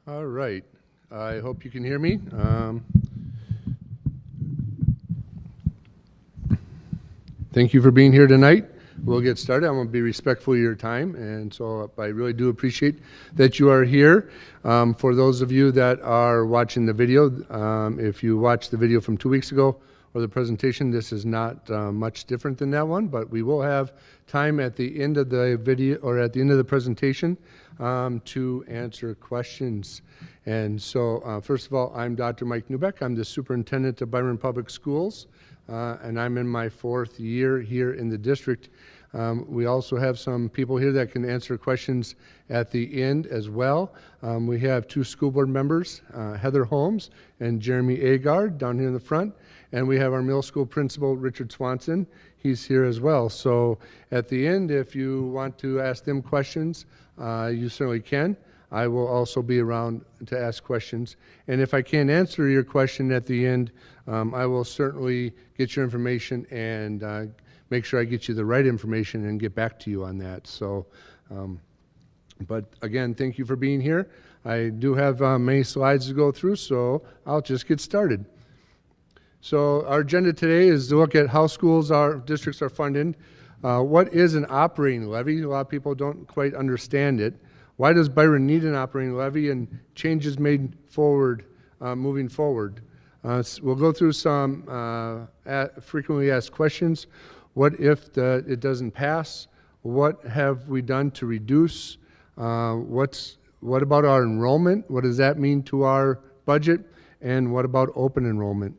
All right. I hope you can hear me. Thank you for being here tonight. We'll get started. I'm going to be respectful of your time, and so I really do appreciate that you are here. For those of you that are watching the video, if you watched the video from 2 weeks ago or the presentation, this is not much different than that one, but we will have time at the end of the video or at the end of the presentation to answer questions. And so, first of all, I'm Dr. Mike Newbeck. I'm the superintendent of Byron Public Schools, and I'm in my 4th year here in the district. We also have some people here that can answer questions at the end as well. We have 2 school board members, Heather Holmes and Jeremy Agard down here in the front, and we have our middle school principal, Richard Swanson. He's here as well. So at the end, if you want to ask them questions, you certainly can. I will also be around to ask questions. And if I can't answer your question at the end, I will certainly get your information and make sure I get you the right information and get back to you on that. So, but again, thank you for being here. I do have many slides to go through, so I'll just get started. So our agenda today is to look at how districts are funded. What is an operating levy? A lot of people don't quite understand it. Why does Byron need an operating levy and changes made forward, moving forward? We'll go through some frequently asked questions. What if it doesn't pass? What have we done to reduce? What about our enrollment? What does that mean to our budget? And what about open enrollment?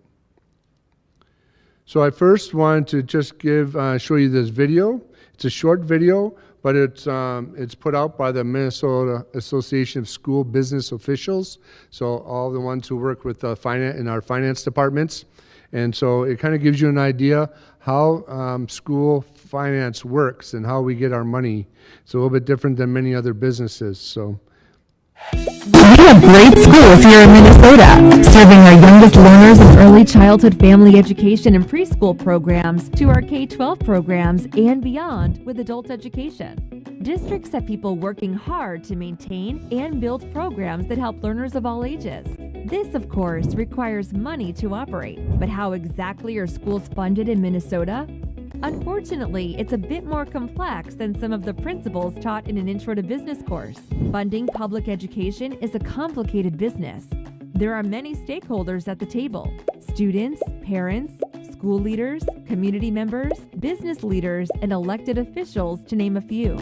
So I first wanted to just show you this video. It's a short video, but it's put out by the Minnesota Association of School Business Officials, so all the ones who work with in our finance departments. And so it kind of gives you an idea how school finance works and how we get our money. It's a little bit different than many other businesses. So. We have great schools here in Minnesota, serving our youngest learners in early childhood family education and preschool programs to our K-12 programs and beyond with adult education. Districts have people working hard to maintain and build programs that help learners of all ages. This, of course, requires money to operate. But how exactly are schools funded in Minnesota? Unfortunately, it's a bit more complex than some of the principles taught in an Intro to Business course. Funding public education is a complicated business. There are many stakeholders at the table: students, parents, school leaders, community members, business leaders, and elected officials, to name a few.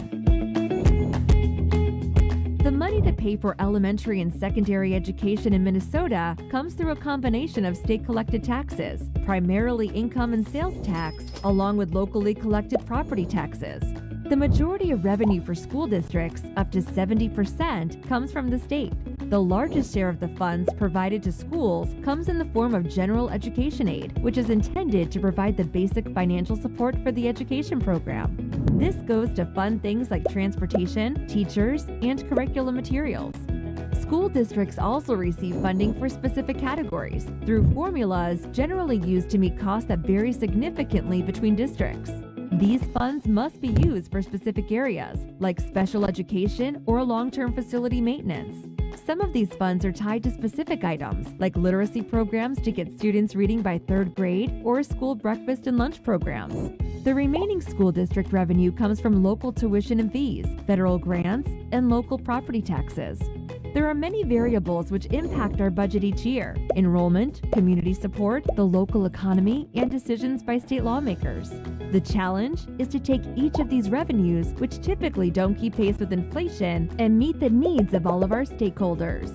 The money to pay for elementary and secondary education in Minnesota comes through a combination of state-collected taxes, primarily income and sales tax, along with locally collected property taxes. The majority of revenue for school districts, up to 70%, comes from the state. The largest share of the funds provided to schools comes in the form of general education aid, which is intended to provide the basic financial support for the education program. This goes to fund things like transportation, teachers, and curriculum materials. School districts also receive funding for specific categories through formulas generally used to meet costs that vary significantly between districts. These funds must be used for specific areas, like special education or long-term facility maintenance. Some of these funds are tied to specific items, like literacy programs to get students reading by 3rd grade or school breakfast and lunch programs. The remaining school district revenue comes from local tuition and fees, federal grants, and local property taxes. There are many variables which impact our budget each year: enrollment, community support, the local economy, and decisions by state lawmakers. The challenge is to take each of these revenues, which typically don't keep pace with inflation, and meet the needs of all of our stakeholders.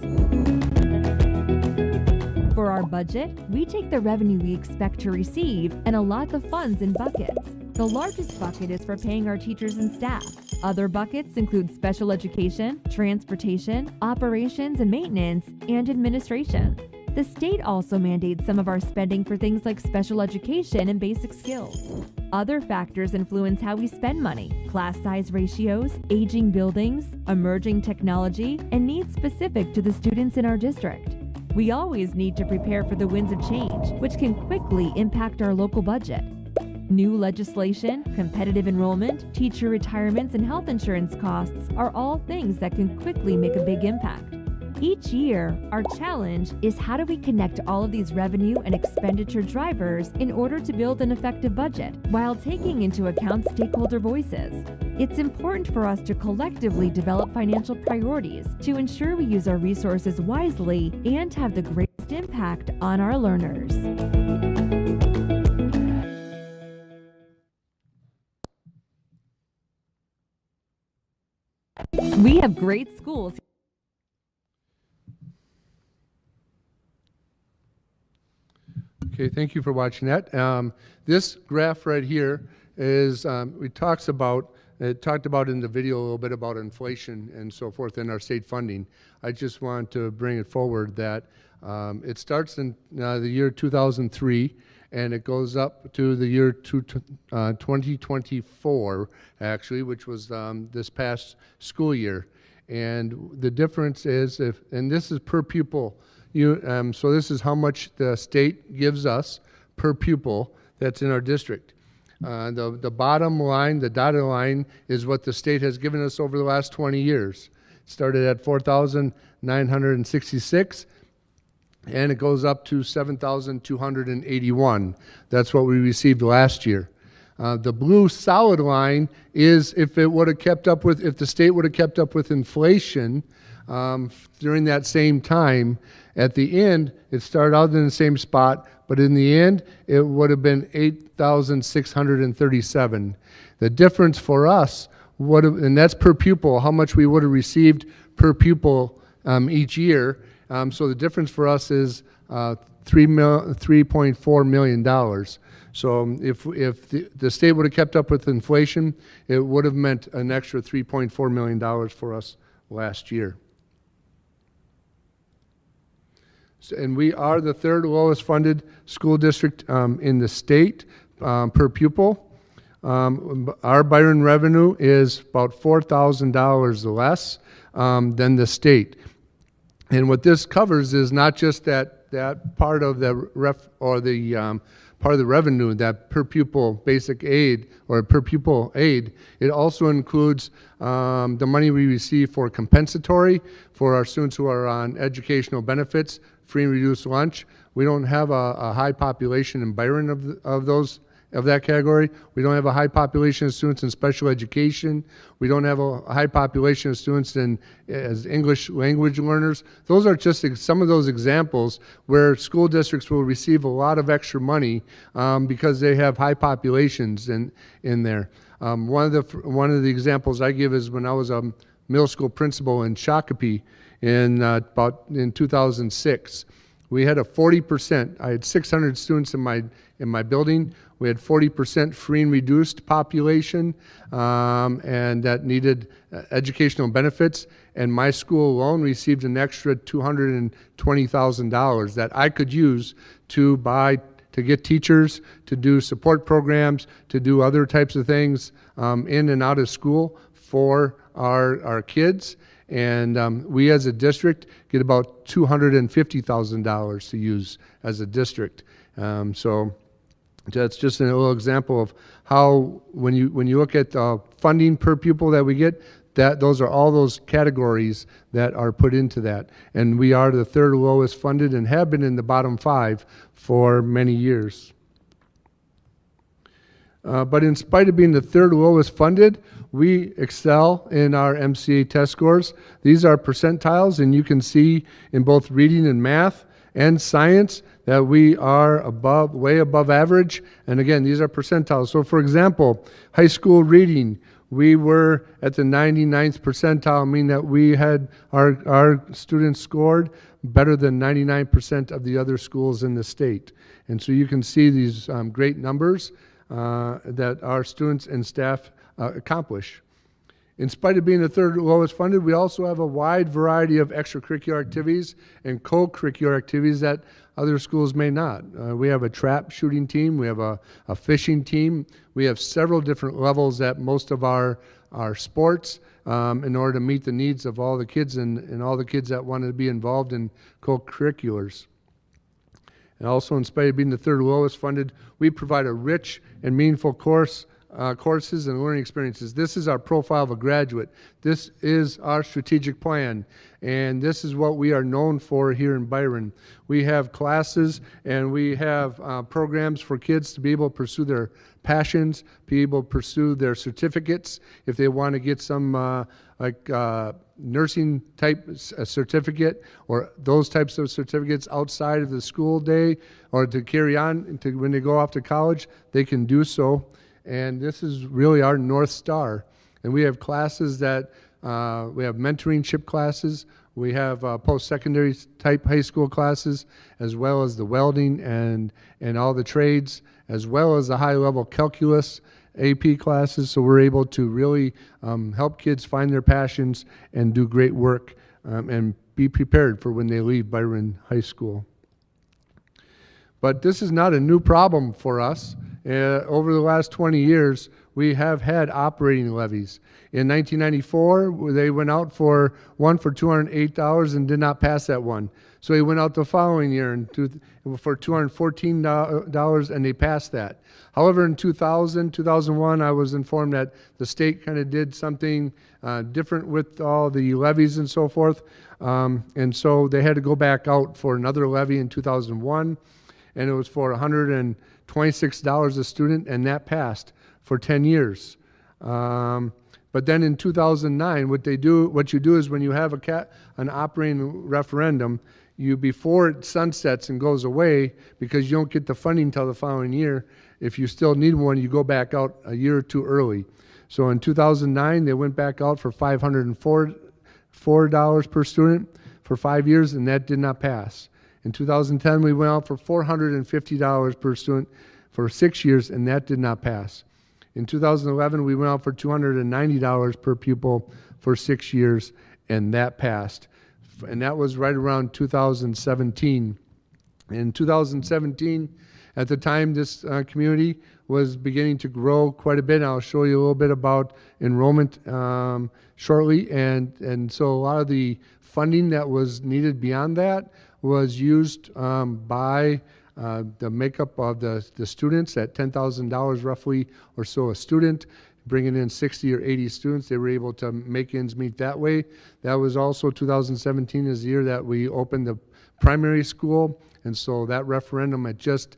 For our budget, we take the revenue we expect to receive and allot the funds in buckets. The largest bucket is for paying our teachers and staff. Other buckets include special education, transportation, operations and maintenance, and administration. The state also mandates some of our spending for things like special education and basic skills. Other factors influence how we spend money: class size ratios, aging buildings, emerging technology, and needs specific to the students in our district. We always need to prepare for the winds of change, which can quickly impact our local budget. New legislation, competitive enrollment, teacher retirements, and health insurance costs are all things that can quickly make a big impact. Each year, our challenge is how do we connect all of these revenue and expenditure drivers in order to build an effective budget while taking into account stakeholder voices. It's important for us to collectively develop financial priorities to ensure we use our resources wisely and have the greatest impact on our learners. We have great schools. Okay, thank you for watching that. This graph right here is, it talked about in the video a little bit about inflation and so forth in our state funding. I just want to bring it forward that it starts in the year 2003 and it goes up to the year 2024, actually, which was this past school year. And the difference is, and this is per pupil, so this is how much the state gives us per pupil that's in our district. The bottom line, the dotted line, is what the state has given us over the last 20 years. It started at 4,966, and it goes up to 7,281. That's what we received last year. The blue solid line is if the state would have kept up with inflation during that same time. At the end, it started out in the same spot, but in the end, it would have been 8,637. The difference for us, and that's per pupil, how much we would have received per pupil each year. So the difference for us is $3.4 million. So if the state would have kept up with inflation, it would have meant an extra $3.4 million for us last year. And we are the third lowest funded school district in the state per pupil. Our Byron revenue is about $4,000 less than the state. And what this covers is not just that part of the part of the revenue, that per pupil basic aid or per pupil aid. It also includes the money we receive for compensatory for our students who are on educational benefits, free and reduced lunch. We don't have a high population in Byron of that category. We don't have a high population of students in special education. We don't have a high population of students as English language learners. Those are just some of those examples where school districts will receive a lot of extra money because they have high populations in there. One of the examples I give is when I was a middle school principal in Shakopee in 2006. We had a 40%. I had 600 students in my building. We had 40% free and reduced population, and that needed educational benefits. And my school alone received an extra $220,000 that I could use to get teachers, to do support programs, to do other types of things in and out of school for our kids. And we as a district get about $250,000 to use as a district. So that's just a little example of how when you look at funding per pupil that we get, those are all those categories that are put into that. And we are the third lowest funded and have been in the bottom 5 for many years. But in spite of being the third lowest funded, we excel in our MCA test scores. These are percentiles, and you can see in both reading and math and science that we are way above average. And again, these are percentiles. So for example, high school reading, we were at the 99th percentile, meaning that we had our students scored better than 99% of the other schools in the state. And so you can see these great numbers that our students and staff accomplish. In spite of being the third lowest funded, we also have a wide variety of extracurricular activities and co-curricular activities that other schools may not. We have a trap shooting team, we have a fishing team, we have several different levels at most of our sports in order to meet the needs of all the kids and all the kids that want to be involved in co-curriculars. And also, in spite of being the third lowest funded, we provide a rich and meaningful course courses and learning experiences. This is our profile of a graduate. This is our strategic plan, and this is what we are known for here in Byron. We have classes and we have programs for kids to be able to pursue their passions, be able to pursue their certificates if they want to get some nursing type certificate or those types of certificates outside of the school day, or to carry on to when they go off to college, they can do so. And this is really our North Star. And we have classes that, we have mentorship classes, we have post-secondary type high school classes, as well as the welding and all the trades, as well as the high-level calculus AP classes. So we're able to really help kids find their passions and do great work and be prepared for when they leave Byron High School. But this is not a new problem for us. Over the last 20 years, we have had operating levies. In 1994, they went out for one for $208 and did not pass that one. So they went out the following year for $214 and they passed that. However, in 2001, I was informed that the state kind of did something different with all the levies and so forth. And so they had to go back out for another levy in 2001, and it was for $126 a student, and that passed for 10 years. But then in 2009, what you do is when you have an operating referendum, before it sunsets and goes away, because you don't get the funding until the following year, if you still need one, you go back out a year or two early. So in 2009, they went back out for $504 per student for 5 years, and that did not pass. In 2010, we went out for $450 per student for 6 years, and that did not pass. In 2011, we went out for $290 per pupil for 6 years, and that passed. And that was right around 2017. In 2017, at the time, this community was beginning to grow quite a bit. I'll show you a little bit about enrollment shortly. And so a lot of the funding that was needed beyond that was used by the makeup of the students at $10,000 roughly or so a student, bringing in 60 or 80 students. They were able to make ends meet that way. That was also 2017 is the year that we opened the primary school, and so that referendum had just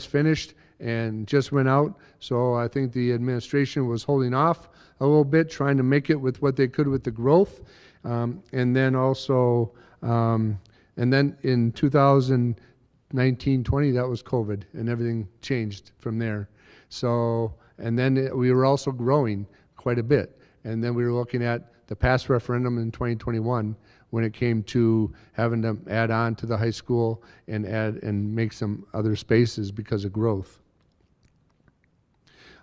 finished and just went out. So I think the administration was holding off a little bit, trying to make it with what they could with the growth. And then also, and then in 2019-20, that was COVID, and everything changed from there. So, and then we were also growing quite a bit. And then we were looking at the past referendum in 2021 when it came to having to add on to the high school and add and make some other spaces because of growth.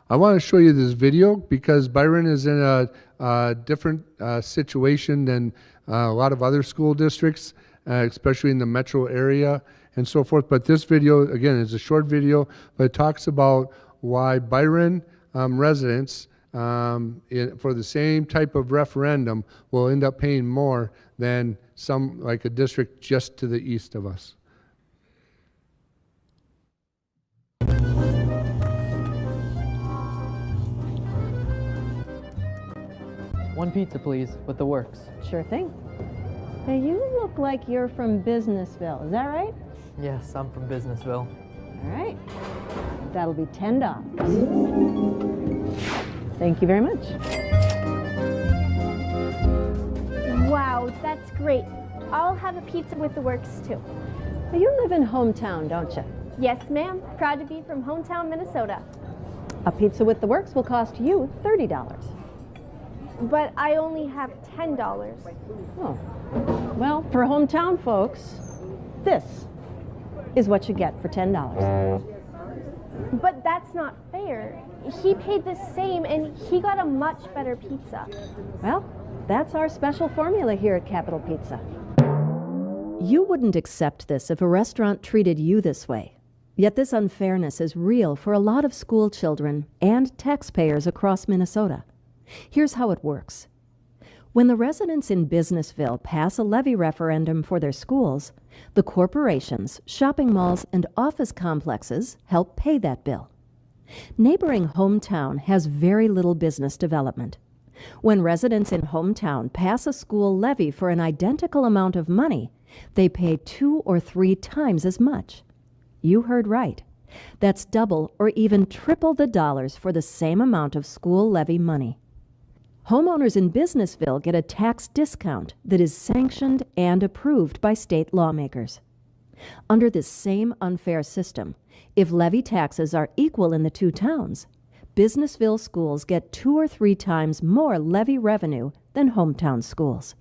I want to show you this video because Byron is in a different situation than a lot of other school districts, especially in the metro area and so forth. But this video, again, is a short video, but it talks about why Byron residents for the same type of referendum will end up paying more than some, like a district just to the east of us. One pizza, please, with the works. Sure thing. Hey, you look like you're from Businessville, is that right? Yes, I'm from Businessville. All right. That'll be $10. Thank you very much. Wow, that's great. I'll have a pizza with the works too. Well, you live in hometown, don't you? Yes, ma'am. Proud to be from hometown, Minnesota. A pizza with the works will cost you $30. But I only have $10. Oh. Well, for hometown folks, this is what you get for $10. But that's not fair. He paid the same and he got a much better pizza. Well, that's our special formula here at Capital Pizza. You wouldn't accept this if a restaurant treated you this way. Yet this unfairness is real for a lot of school children and taxpayers across Minnesota. Here's how it works. When the residents in Businessville pass a levy referendum for their schools, the corporations, shopping malls, and office complexes help pay that bill. Neighboring Hometown has very little business development. When residents in Hometown pass a school levy for an identical amount of money, they pay 2 or 3 times as much. You heard right. That's double or even triple the dollars for the same amount of school levy money. Homeowners in Businessville get a tax discount that is sanctioned and approved by state lawmakers. Under this same unfair system, if levy taxes are equal in the two towns, Businessville schools get 2 or 3 times more levy revenue than Hometown schools.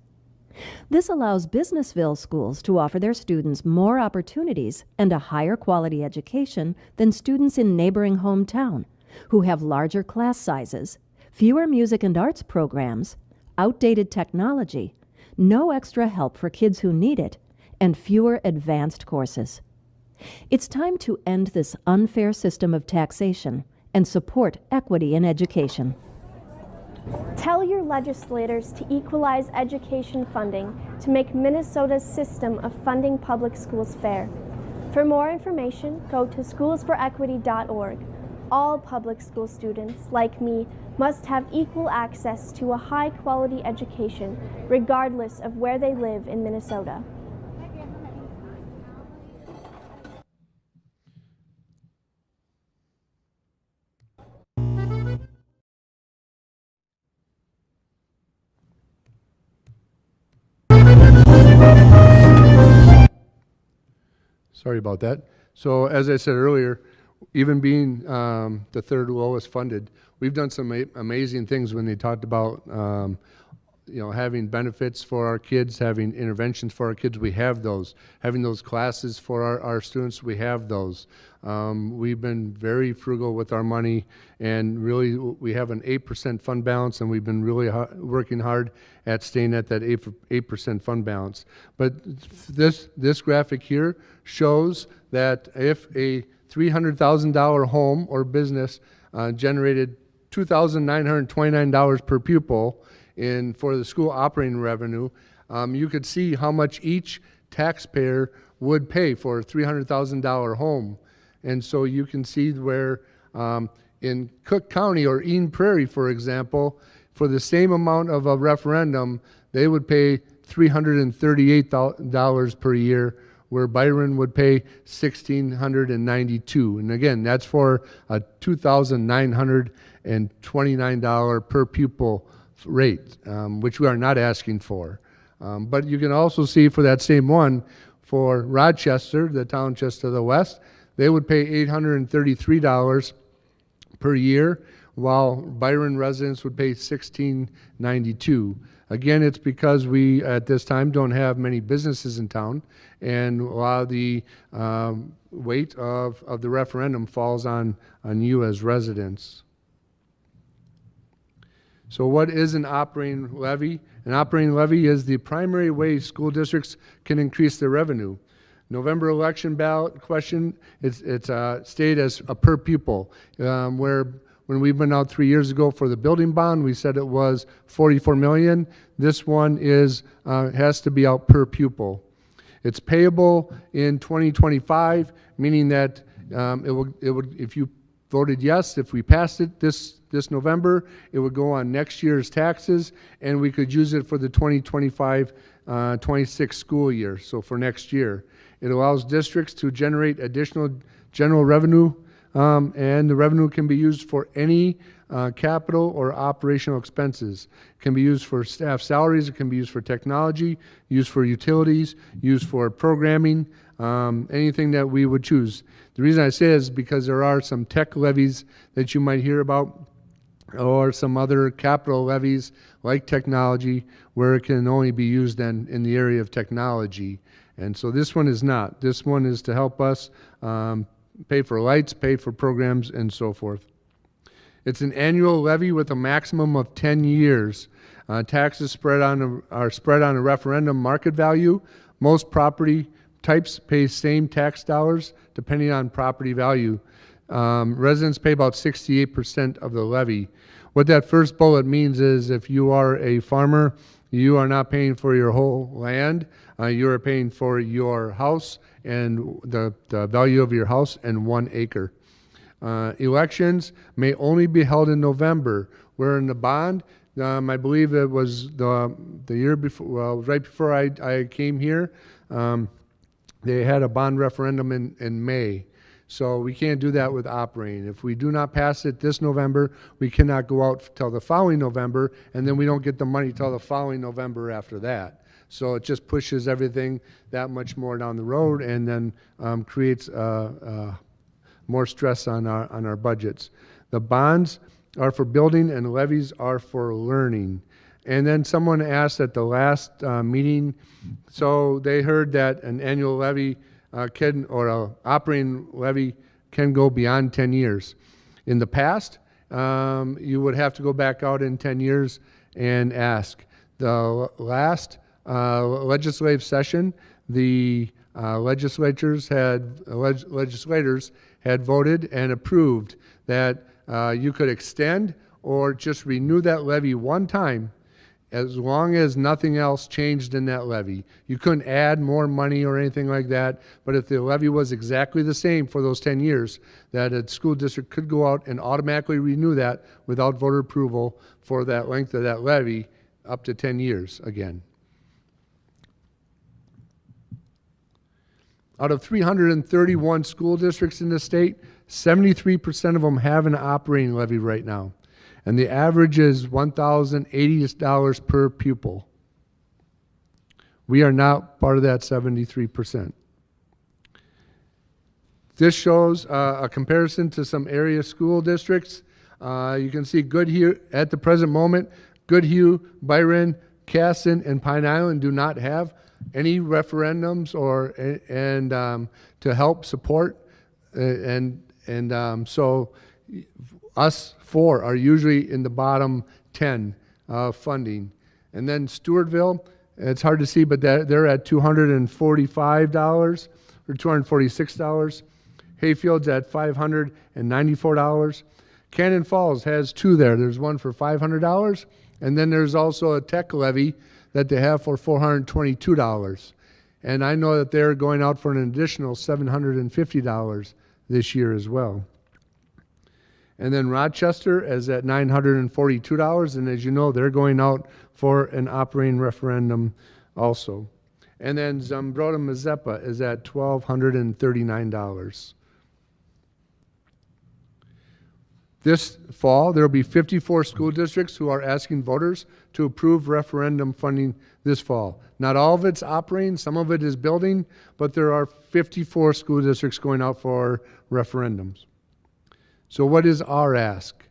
This allows Businessville schools to offer their students more opportunities and a higher quality education than students in neighboring Hometown, who have larger class sizes, fewer music and arts programs, outdated technology, no extra help for kids who need it, and fewer advanced courses. It's time to end this unfair system of taxation and support equity in education. Tell your legislators to equalize education funding to make Minnesota's system of funding public schools fair. For more information, go to schoolsforequity.org. All public school students, like me, must have equal access to a high-quality education, regardless of where they live in Minnesota. Sorry about that. So as I said earlier, even being the third lowest funded, we've done some amazing things when they talked about having benefits for our kids, having interventions for our kids. We have those. Having those classes for our students, we have those. We've been very frugal with our money, and really we have an 8% fund balance, and we've been really working hard at staying at that 8% fund balance. But this graphic here shows that if a $300,000 home or business generated $2,929 per pupil for the school operating revenue, you could see how much each taxpayer would pay for a $300,000 home. And so you can see where in Cook County or Eden Prairie, for example, for the same amount of a referendum, they would pay $338 per year, where Byron would pay $1,692. And again, that's for a $2,929 per pupil rate, which we are not asking for. But you can also see for that same one, for Rochester, the town just to the west, they would pay $833 per year, while Byron residents would pay $1,692. Again, it's because we, at this time, don't have many businesses in town, and a lot of the weight of the referendum falls on you as residents. So what is an operating levy? An operating levy is the primary way school districts can increase their revenue. November election ballot question, it's stated as a per pupil, where when we went out 3 years ago for the building bond, we said it was 44 million. This one has to be out per pupil. It's payable in 2025, meaning that it would, if you voted yes, if we passed it this November, it would go on next year's taxes, and we could use it for the 2025-26 school year, so for next year. It allows districts to generate additional general revenue, and the revenue can be used for any capital or operational expenses. It can be used for staff salaries, it can be used for technology, used for utilities, used for programming, anything that we would choose. The reason I say is because there are some tech levies that you might hear about, or some other capital levies like technology, where it can only be used then in the area of technology. And so this one is not. This one is to help us pay for lights, pay for programs, and so forth. It's an annual levy with a maximum of 10 years. Taxes are spread on a referendum market value. Most property types pay same tax dollars depending on property value. Residents pay about 68% of the levy. What that first bullet means is if you are a farmer, you are not paying for your whole land. You are paying for your house and the value of your house and 1 acre. Elections may only be held in November, where in the bond, I believe it was the year before, well, right before I came here, they had a bond referendum in May. So we can't do that with operating. If we do not pass it this November, we cannot go out till the following November, and then we don't get the money till the following November after that. So it just pushes everything that much more down the road, and then creates more stress on our budgets. The bonds are for building, and levies are for learning. And then someone asked at the last meeting, so they heard that an annual levy or an operating levy can go beyond 10 years. In the past, you would have to go back out in 10 years and ask. The last legislative session, the legislators had voted and approved that you could extend or just renew that levy one time, as long as nothing else changed in that levy. You couldn't add more money or anything like that, but if the levy was exactly the same for those 10 years, that a school district could go out and automatically renew that without voter approval for that length of that levy up to 10 years again. Out of 331 school districts in the state, 73% of them have an operating levy right now. And the average is $1,080 per pupil. We are not part of that 73%. This shows a comparison to some area school districts. You can see Goodhue at the present moment. Goodhue, Byron, Casson, and Pine Island do not have any referendums to help support, so us four are usually in the bottom 10 funding. And then Stewartville, it's hard to see, but they're at $245 or $246. Hayfield's at $594. Cannon Falls has two there. There's one for $500, and then there's also a tech levy that they have for $422. And I know that they're going out for an additional $750 this year as well. And then Rochester is at $942, and as you know, they're going out for an operating referendum also. And then Zumbrota Mazeppa is at $1,239. This fall, there will be 54 school districts who are asking voters to approve referendum funding this fall. Not all of it's operating, some of it is building, but there are 54 school districts going out for referendums. So what is our ask?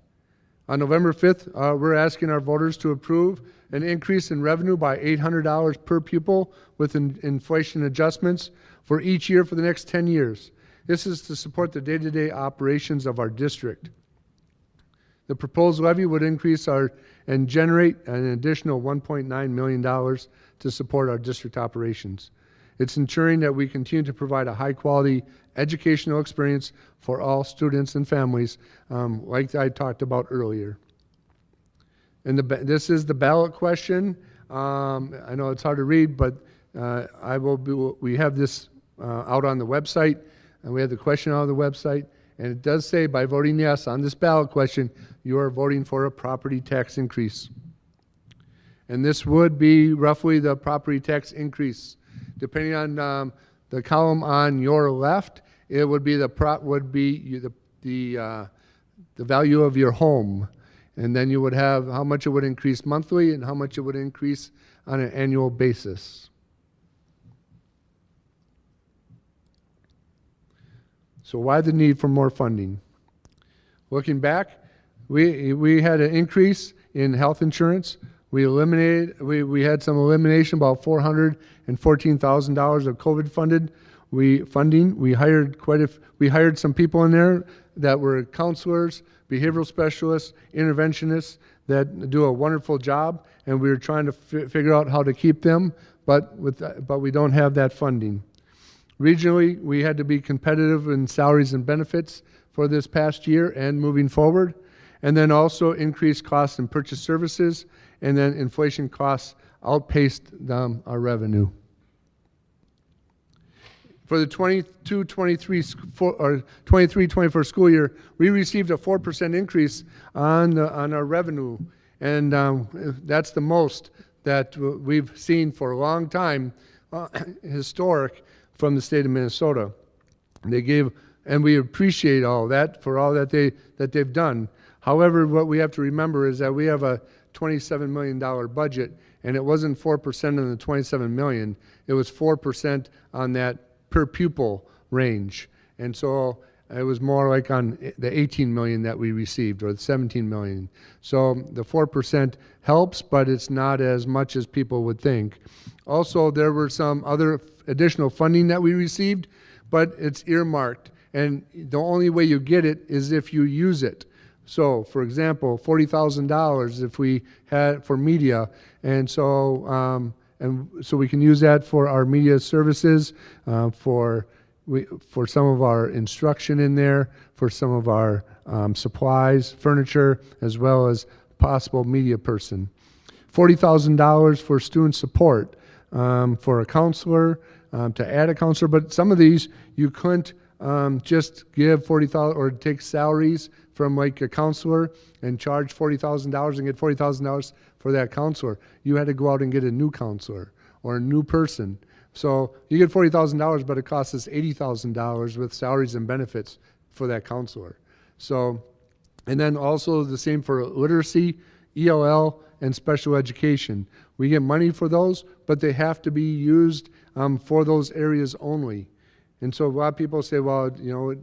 On November 5th, we're asking our voters to approve an increase in revenue by $800 per pupil with inflation adjustments for each year for the next 10 years. This is to support the day-to-day operations of our district. The proposed levy would increase and generate an additional $1.9 million to support our district operations. It's ensuring that we continue to provide a high-quality educational experience for all students and families, like I talked about earlier. And this is the ballot question. I know it's hard to read, but we have this out on the website, and we have the question out on the website. And it does say, by voting yes on this ballot question, you are voting for a property tax increase. And this would be roughly the property tax increase. Depending on the column on your left, it would be the value of your home. And then you would have how much it would increase monthly and how much it would increase on an annual basis. So why the need for more funding? Looking back, we had an increase in health insurance. We had some elimination, about $414,000 of COVID funding. We hired some people in there that were counselors, behavioral specialists, interventionists that do a wonderful job, and we were trying to figure out how to keep them, but we don't have that funding. Regionally, we had to be competitive in salaries and benefits for this past year and moving forward, and then also increased costs in purchase services, and then inflation costs outpaced our revenue. For the 23-24 school year, we received a 4% increase on our revenue, and that's the most that we've seen for a long time, historic, from the state of Minnesota. They gave, and we appreciate all that for all that they've done. However, what we have to remember is that we have a $27 million budget, and it wasn't 4% on the $27 million. It was 4% on that per pupil range. And so it was more like on the 18 million that we received, or the 17 million. So the 4% helps, but it's not as much as people would think. Also, there were some other additional funding that we received, but it's earmarked. And the only way you get it is if you use it. So, for example, $40,000 if we had for media, and so we can use that for our media services, for some of our instruction in there, for some of our supplies, furniture, as well as possible media person. $40,000 for student support, for a counselor, to add a counselor, but some of these you couldn't just give $40,000 or take salaries from like a counselor and charge $40,000 and get $40,000 for that counselor. You had to go out and get a new counselor or a new person. So you get $40,000, but it costs us $80,000 with salaries and benefits for that counselor. So, and then also the same for literacy, ELL, and special education. We get money for those, but they have to be used for those areas only. And so a lot of people say, well, you know,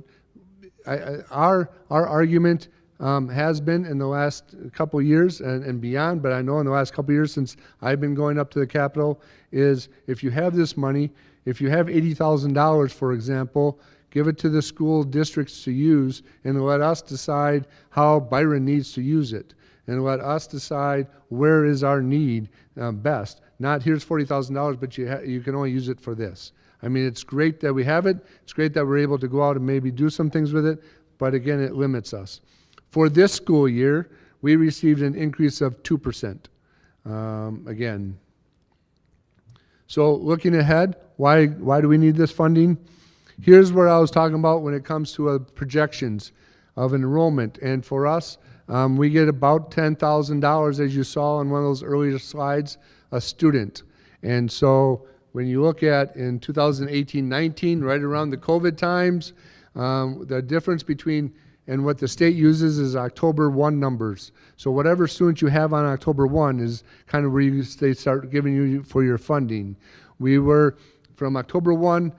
our argument has been in the last couple years and beyond, but I know in the last couple years since I've been going up to the Capitol, is if you have this money, if you have $80,000, for example, give it to the school districts to use and let us decide how Byron needs to use it. And let us decide where is our need best. Not here's $40,000, but you can only use it for this. I mean, it's great that we have it. It's great that we're able to go out and maybe do some things with it, but again, it limits us. For this school year, we received an increase of 2%. Again. So looking ahead, why do we need this funding? Here's where I was talking about when it comes to projections of enrollment. And for us, we get about $10,000, as you saw on one of those earlier slides, a student. And so when you look at in 2018-19, right around the COVID times, the difference between and what the state uses is October 1 numbers. So whatever students you have on October 1 is kind of where they start giving you for your funding. We were, from October 1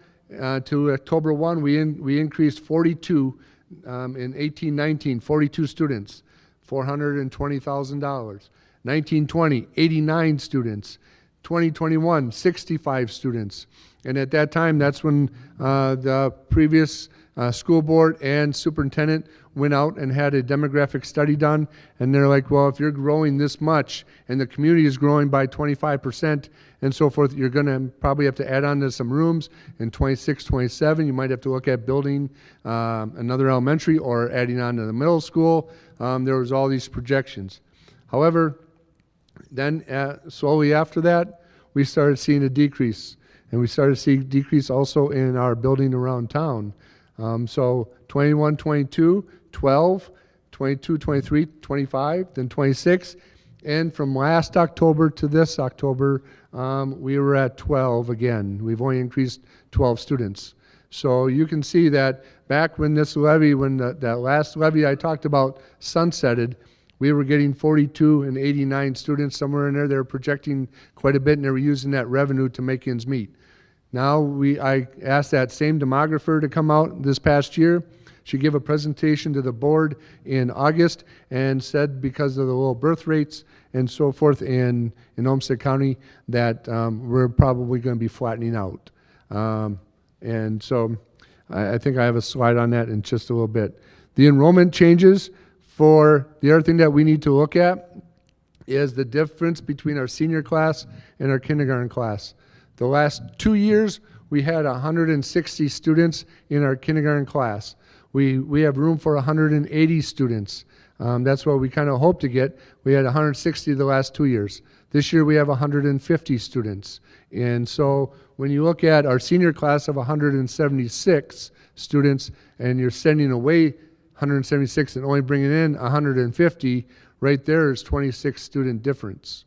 to October 1, we increased 42 in 18-19, 42 students, $420,000. 19-20, 89 students. 2021, 65 students. And at that time, that's when the previous school board and superintendent went out and had a demographic study done. And they're like, well, if you're growing this much and the community is growing by 25% and so forth, you're going to probably have to add on to some rooms. In 26, 27, you might have to look at building another elementary or adding on to the middle school. There was all these projections. However, then slowly after that, we started seeing a decrease. And we started seeing a decrease also in our building around town. So 21, 22, 12, 22, 23, 25, then 26. And from last October to this October, we were at 12 again. We've only increased 12 students. So you can see that back when this levy, when that last levy I talked about sunsetted, we were getting 42 and 89 students, somewhere in there. They were projecting quite a bit, and they were using that revenue to make ends meet. Now I asked that same demographer to come out this past year. She gave a presentation to the board in August and said because of the low birth rates and so forth in Olmsted County that we're probably going to be flattening out. And so I think I have a slide on that in just a little bit. The enrollment changes. For the other thing that we need to look at is the difference between our senior class and our kindergarten class. The last 2 years, we had 160 students in our kindergarten class. We have room for 180 students. That's what we kind of hope to get. We had 160 the last 2 years. This year we have 150 students. And so when you look at our senior class of 176 students and you're sending away 176 and only bringing in 150, right there is 26 student difference.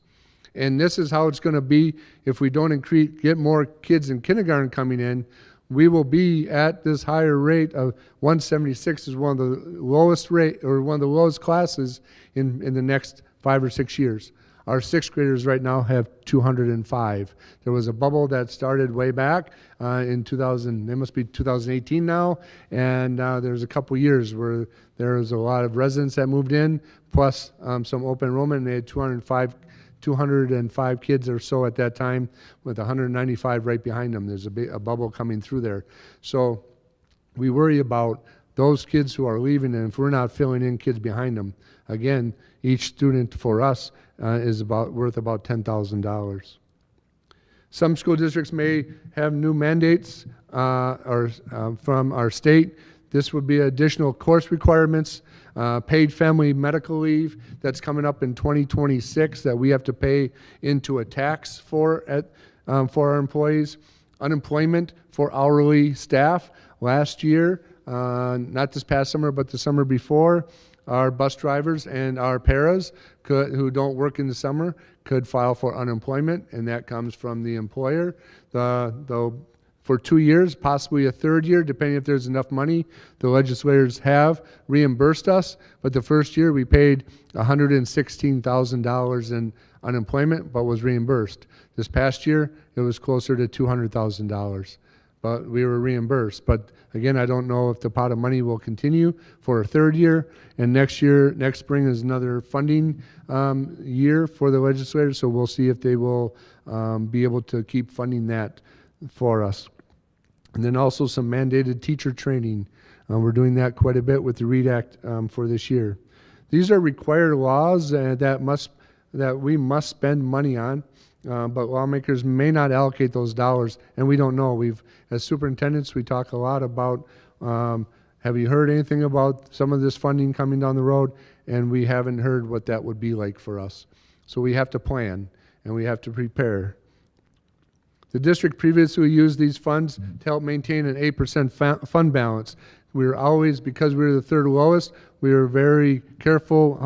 And this is how it's going to be if we don't get more kids in kindergarten coming in. We will be at this higher rate of 176 is one of the lowest rate or one of the lowest classes in the next 5 or 6 years. Our 6th graders right now have 205. There was a bubble that started way back in 2000, it must be 2018 now, and there's a couple years where there was a lot of residents that moved in, plus some open enrollment, and they had 205 kids or so at that time, with 195 right behind them. There's a bubble coming through there. So we worry about those kids who are leaving, and if we're not filling in kids behind them, again, each student for us is worth about $10,000. Some school districts may have new mandates from our state. This would be additional course requirements, paid family medical leave that's coming up in 2026 that we have to pay into a tax for our employees. Unemployment for hourly staff. Last year, not this past summer, but the summer before, our bus drivers and our paras who don't work in the summer could file for unemployment, and that comes from the employer. For 2 years, possibly a 3rd year, depending if there's enough money, the legislators have reimbursed us. But the first year we paid $116,000 in unemployment, but was reimbursed. This past year, it was closer to $200,000, but we were reimbursed. But again, I don't know if the pot of money will continue for a 3rd year. And next spring is another funding year for the legislators, so we'll see if they will be able to keep funding that for us. And then also some mandated teacher training. We're doing that quite a bit with the READ Act for this year. These are required laws that we must spend money on, but lawmakers may not allocate those dollars, and we don't know. As superintendents, we talk a lot about, have you heard anything about some of this funding coming down the road? And we haven't heard what that would be like for us. So we have to plan, and we have to prepare. The district previously used these funds to help maintain an 8% fund balance. We were always, because we were the 3rd lowest, we were very careful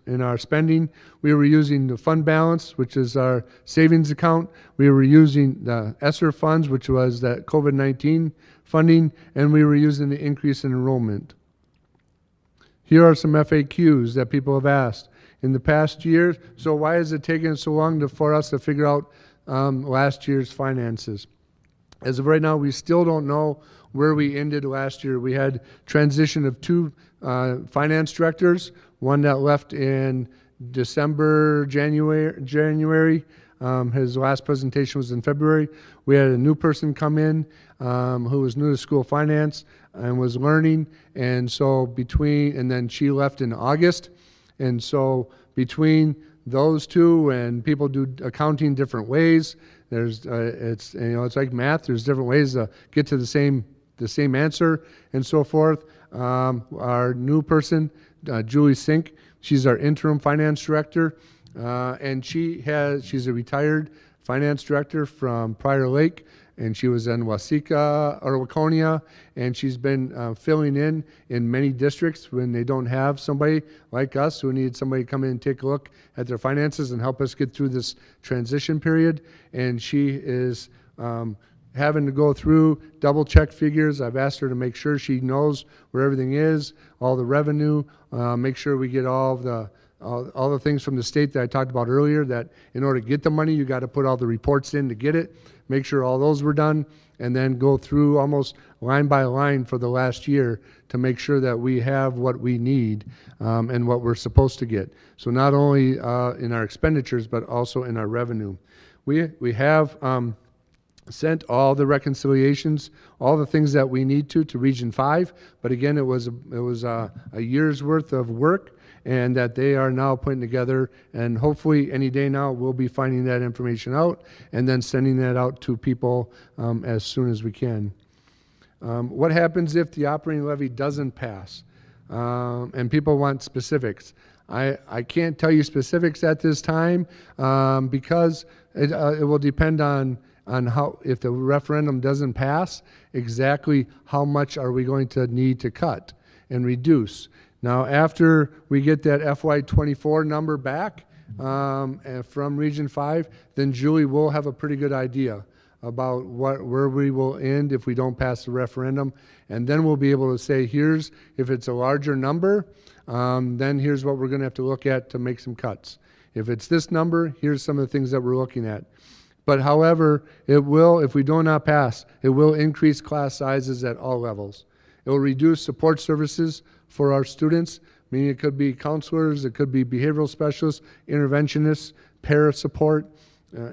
in our spending. We were using the fund balance, which is our savings account. We were using the ESSER funds, which was that COVID-19 funding, and we were using the increase in enrollment. Here are some FAQs that people have asked in the past year. So why is it taking so long for us to figure out last year's finances? As of right now, we still don't know where we ended last year. We had transition of 2 finance directors, one that left in December, January. His last presentation was in February. We had a new person come in who was new to school finance and was learning, and so and then she left in August, and so between those two, and people do accounting different ways. It's like math. There's different ways to get to the same answer and so forth. Our new person, Julie Sink, she's our interim finance director, and she's a retired finance director from Prior Lake, and she was in Waconia, and she's been filling in many districts when they don't have somebody like us who need somebody to come in and take a look at their finances and help us get through this transition period. And she is having to go through double check figures. I've asked her to make sure she knows where everything is, all the revenue, make sure we get all the things from the state that I talked about earlier, that in order to get the money, you got to put all the reports in to get it. Make sure all those were done, and then go through almost line by line for the last year to make sure that we have what we need and what we're supposed to get. So not only in our expenditures, but also in our revenue. We have sent all the reconciliations, all the things that we need to Region 5, but again, it was a year's worth of work, and that they are now putting together, and hopefully any day now we'll be finding that information out and then sending that out to people as soon as we can. What happens if the operating levy doesn't pass? and people want specifics. I can't tell you specifics at this time because it will depend on how, if the referendum doesn't pass, exactly how much are we going to need to cut and reduce. Now, after we get that FY24 number back from Region 5, then Julie will have a pretty good idea about where we will end if we don't pass the referendum. And then we'll be able to say, here's, if it's a larger number, then here's what we're going to have to look at to make some cuts. If it's this number, here's some of the things that we're looking at. But however, it will, if we do not pass, it will increase class sizes at all levels. It will reduce support services for our students, meaning it could be counselors, it could be behavioral specialists, interventionists, para support.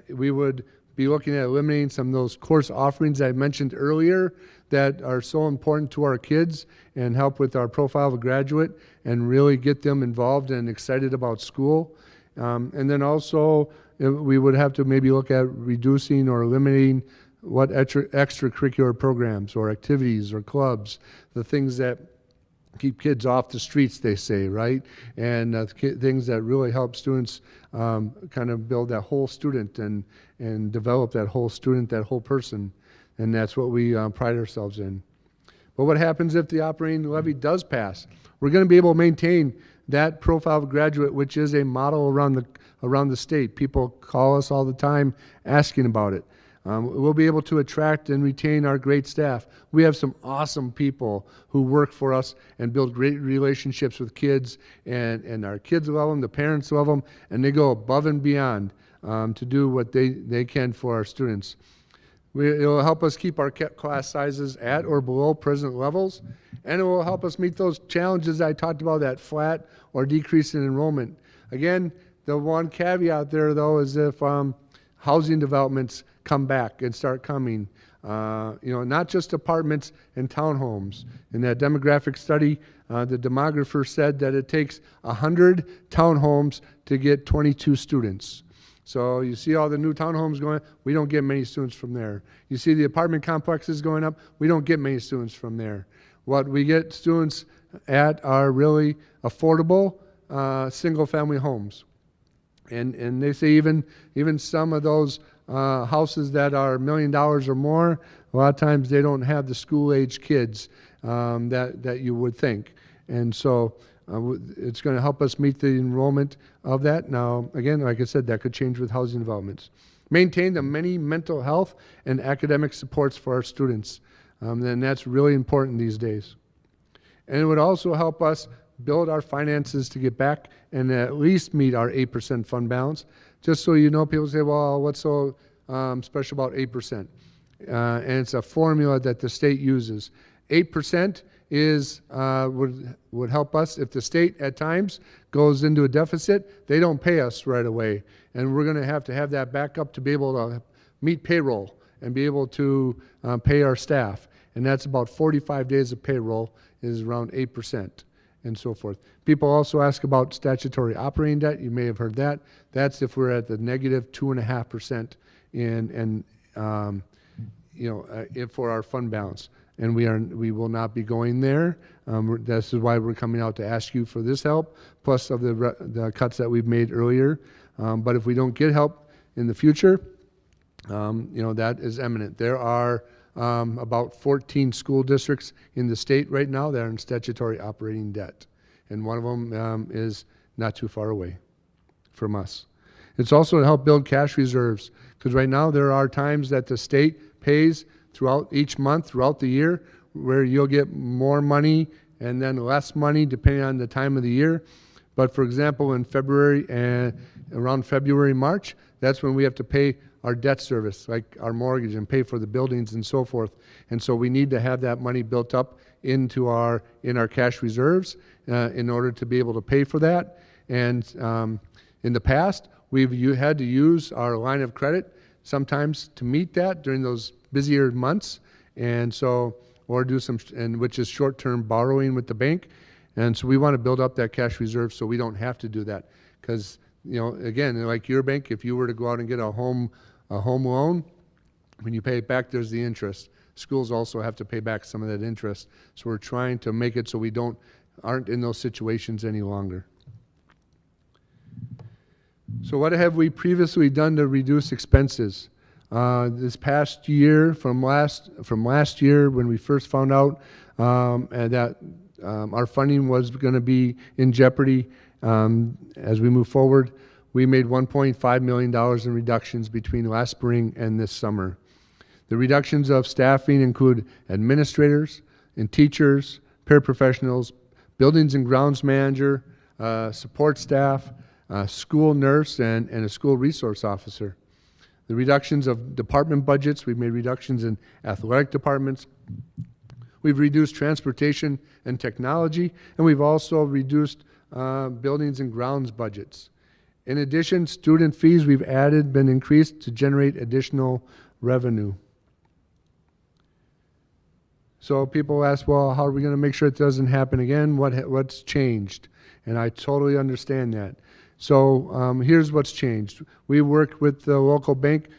We would be looking at eliminating some of those course offerings I mentioned earlier that are so important to our kids and help with our profile of a graduate and really get them involved and excited about school. And then also we would have to maybe look at reducing or eliminating what extracurricular programs or activities or clubs, the things that keep kids off the streets, they say, right? And things that really help students kind of build that whole student and develop that whole student, that whole person. And that's what we pride ourselves in. But what happens if the operating levy does pass? We're going to be able to maintain that profile of graduate, which is a model around the state. People call us all the time asking about it. We'll be able to attract and retain our great staff. We have some awesome people who work for us and build great relationships with kids, and our kids love them, the parents love them, and they go above and beyond to do what they can for our students. It will help us keep our class sizes at or below present levels, and it will help us meet those challenges I talked about, that flat or decrease in enrollment. Again, the one caveat there, though, is if housing developments come back and start coming, not just apartments and townhomes. In that demographic study, the demographer said that it takes 100 townhomes to get 22 students. So you see all the new townhomes going, we don't get many students from there. You see the apartment complexes going up, we don't get many students from there. What we get students at are really affordable single-family homes. And they say even some of those houses that are $1 million or more, a lot of times they don't have the school-age kids that you would think. And so it's going to help us meet the enrollment of that. Now, again, like I said, that could change with housing developments. Maintain the many mental health and academic supports for our students. And that's really important these days. And it would also help us build our finances to get back and at least meet our 8% fund balance. Just so you know, people say, well, what's so special about 8%? And it's a formula that the state uses. 8% is would help us if the state at times goes into a deficit. They don't pay us right away, and we're going to have that backup to be able to meet payroll and be able to pay our staff. And that's about 45 days of payroll is around 8%. And so forth. People also ask about statutory operating debt. You may have heard that. That's if we're at the negative 2.5% for our fund balance. And we will not be going there. This is why we're coming out to ask you for this help, plus of the cuts that we've made earlier. But if we don't get help in the future, that is imminent. There are about 14 school districts in the state right now that are in statutory operating debt. And one of them is not too far away from us. It's also to help build cash reserves, because right now there are times that the state pays throughout each month, throughout the year, where you'll get more money and then less money depending on the time of the year. But for example, in February and around February, March, that's when we have to pay our debt service, like our mortgage, and pay for the buildings and so forth. And so we need to have that money built up in our cash reserves in order to be able to pay for that. And in the past, we've had to use our line of credit sometimes to meet that during those busier months, and so, or do which is short-term borrowing with the bank. And so we want to build up that cash reserve so we don't have to do that. Because, again, like your bank, if you were to go out and get a home loan, when you pay it back, there's the interest. Schools also have to pay back some of that interest. So we're trying to make it so we don't aren't in those situations any longer. So what have we previously done to reduce expenses? This past year, from last year when we first found out and that our funding was going to be in jeopardy as we move forward, we made $1.5 million in reductions between last spring and this summer. The reductions of staffing include administrators and teachers, paraprofessionals, buildings and grounds manager, support staff, school nurse, and a school resource officer. The reductions of department budgets, we've made reductions in athletic departments. We've reduced transportation and technology, and we've also reduced buildings and grounds budgets. In addition, student fees we've been increased to generate additional revenue. So people ask, well, how are we going to make sure it doesn't happen again? What's changed? And I totally understand that. So here's what's changed. We worked with the local bank,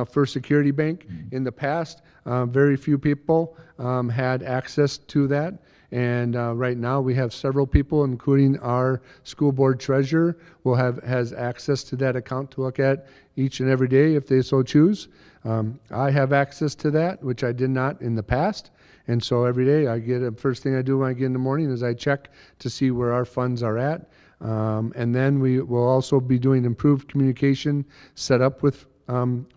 First Security Bank. In the past, very few people had access to that. And right now we have several people, including our school board treasurer, has access to that account to look at each and every day if they so choose. I have access to that, which I did not in the past. And so every day first thing I do when I get in the morning is I check to see where our funds are at. And then we will also be doing improved communication set up with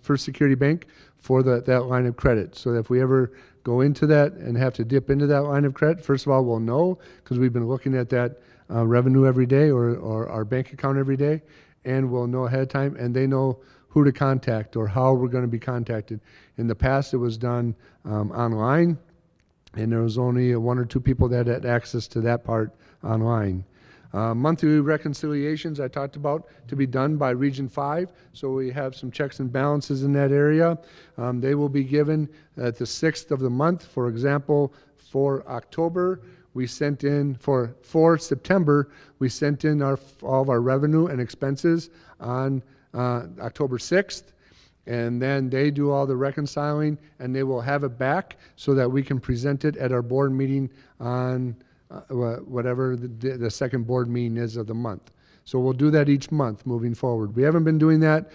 First Security Bank for that line of credit. So that if we ever go into that and have to dip into that line of credit, first of all, we'll know because we've been looking at that revenue every day or our bank account every day, and we'll know ahead of time, and they know who to contact or how we're going to be contacted. In the past, it was done online, and there was only one or two people that had access to that part online. Monthly reconciliations I talked about to be done by Region 5, so we have some checks and balances in that area. They will be given at the 6th of the month. For example, for October, we sent in, for September, we sent in all of our revenue and expenses on October 6th. And then they do all the reconciling, and they will have it back so that we can present it at our board meeting on whatever the second board meeting is of the month. So we'll do that each month moving forward. We haven't been doing that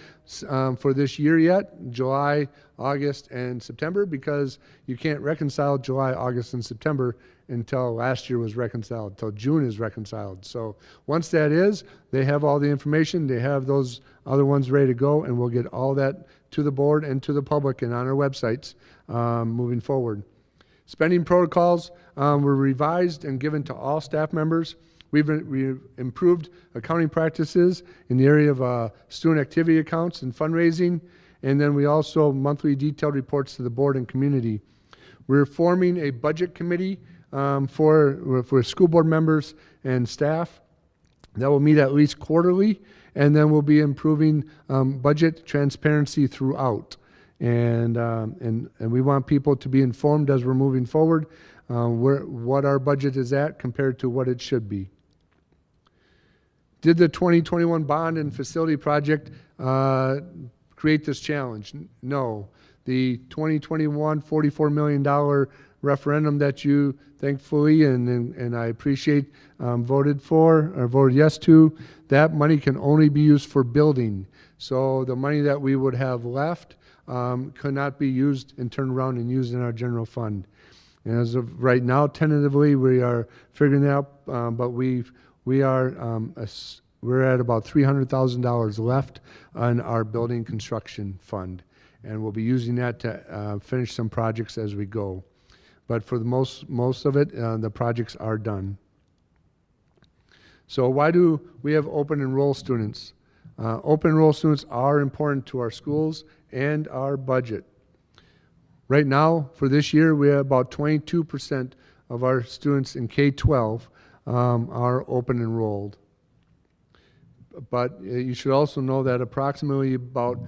for this year yet, July, August, and September, because you can't reconcile July, August, and September until last year was reconciled, until June is reconciled. So once that is, they have all the information, they have those other ones ready to go, and we'll get all that to the board and to the public and on our websites moving forward. Spending protocols were revised and given to all staff members. We've improved accounting practices in the area of student activity accounts and fundraising, and then we also monthly detailed reports to the board and community. We're forming a budget committee for school board members and staff that will meet at least quarterly, and then we'll be improving budget transparency throughout. And we want people to be informed as we're moving forward what our budget is at compared to what it should be. Did the 2021 bond and facility project create this challenge? No. The 2021 $44 million referendum that you thankfully and I appreciate voted for or voted yes to, that money can only be used for building. So the money that we would have left could not be used and turned around and used in our general fund. And as of right now, tentatively, we are figuring that out, but we're at about $300,000 left on our building construction fund, and we'll be using that to finish some projects as we go. But for the most of it, the projects are done. So why do we have open enroll students? Open enroll students are important to our schools and our budget. Right now, for this year, we have about 22% of our students in K-12 are open enrolled. But you should also know that approximately about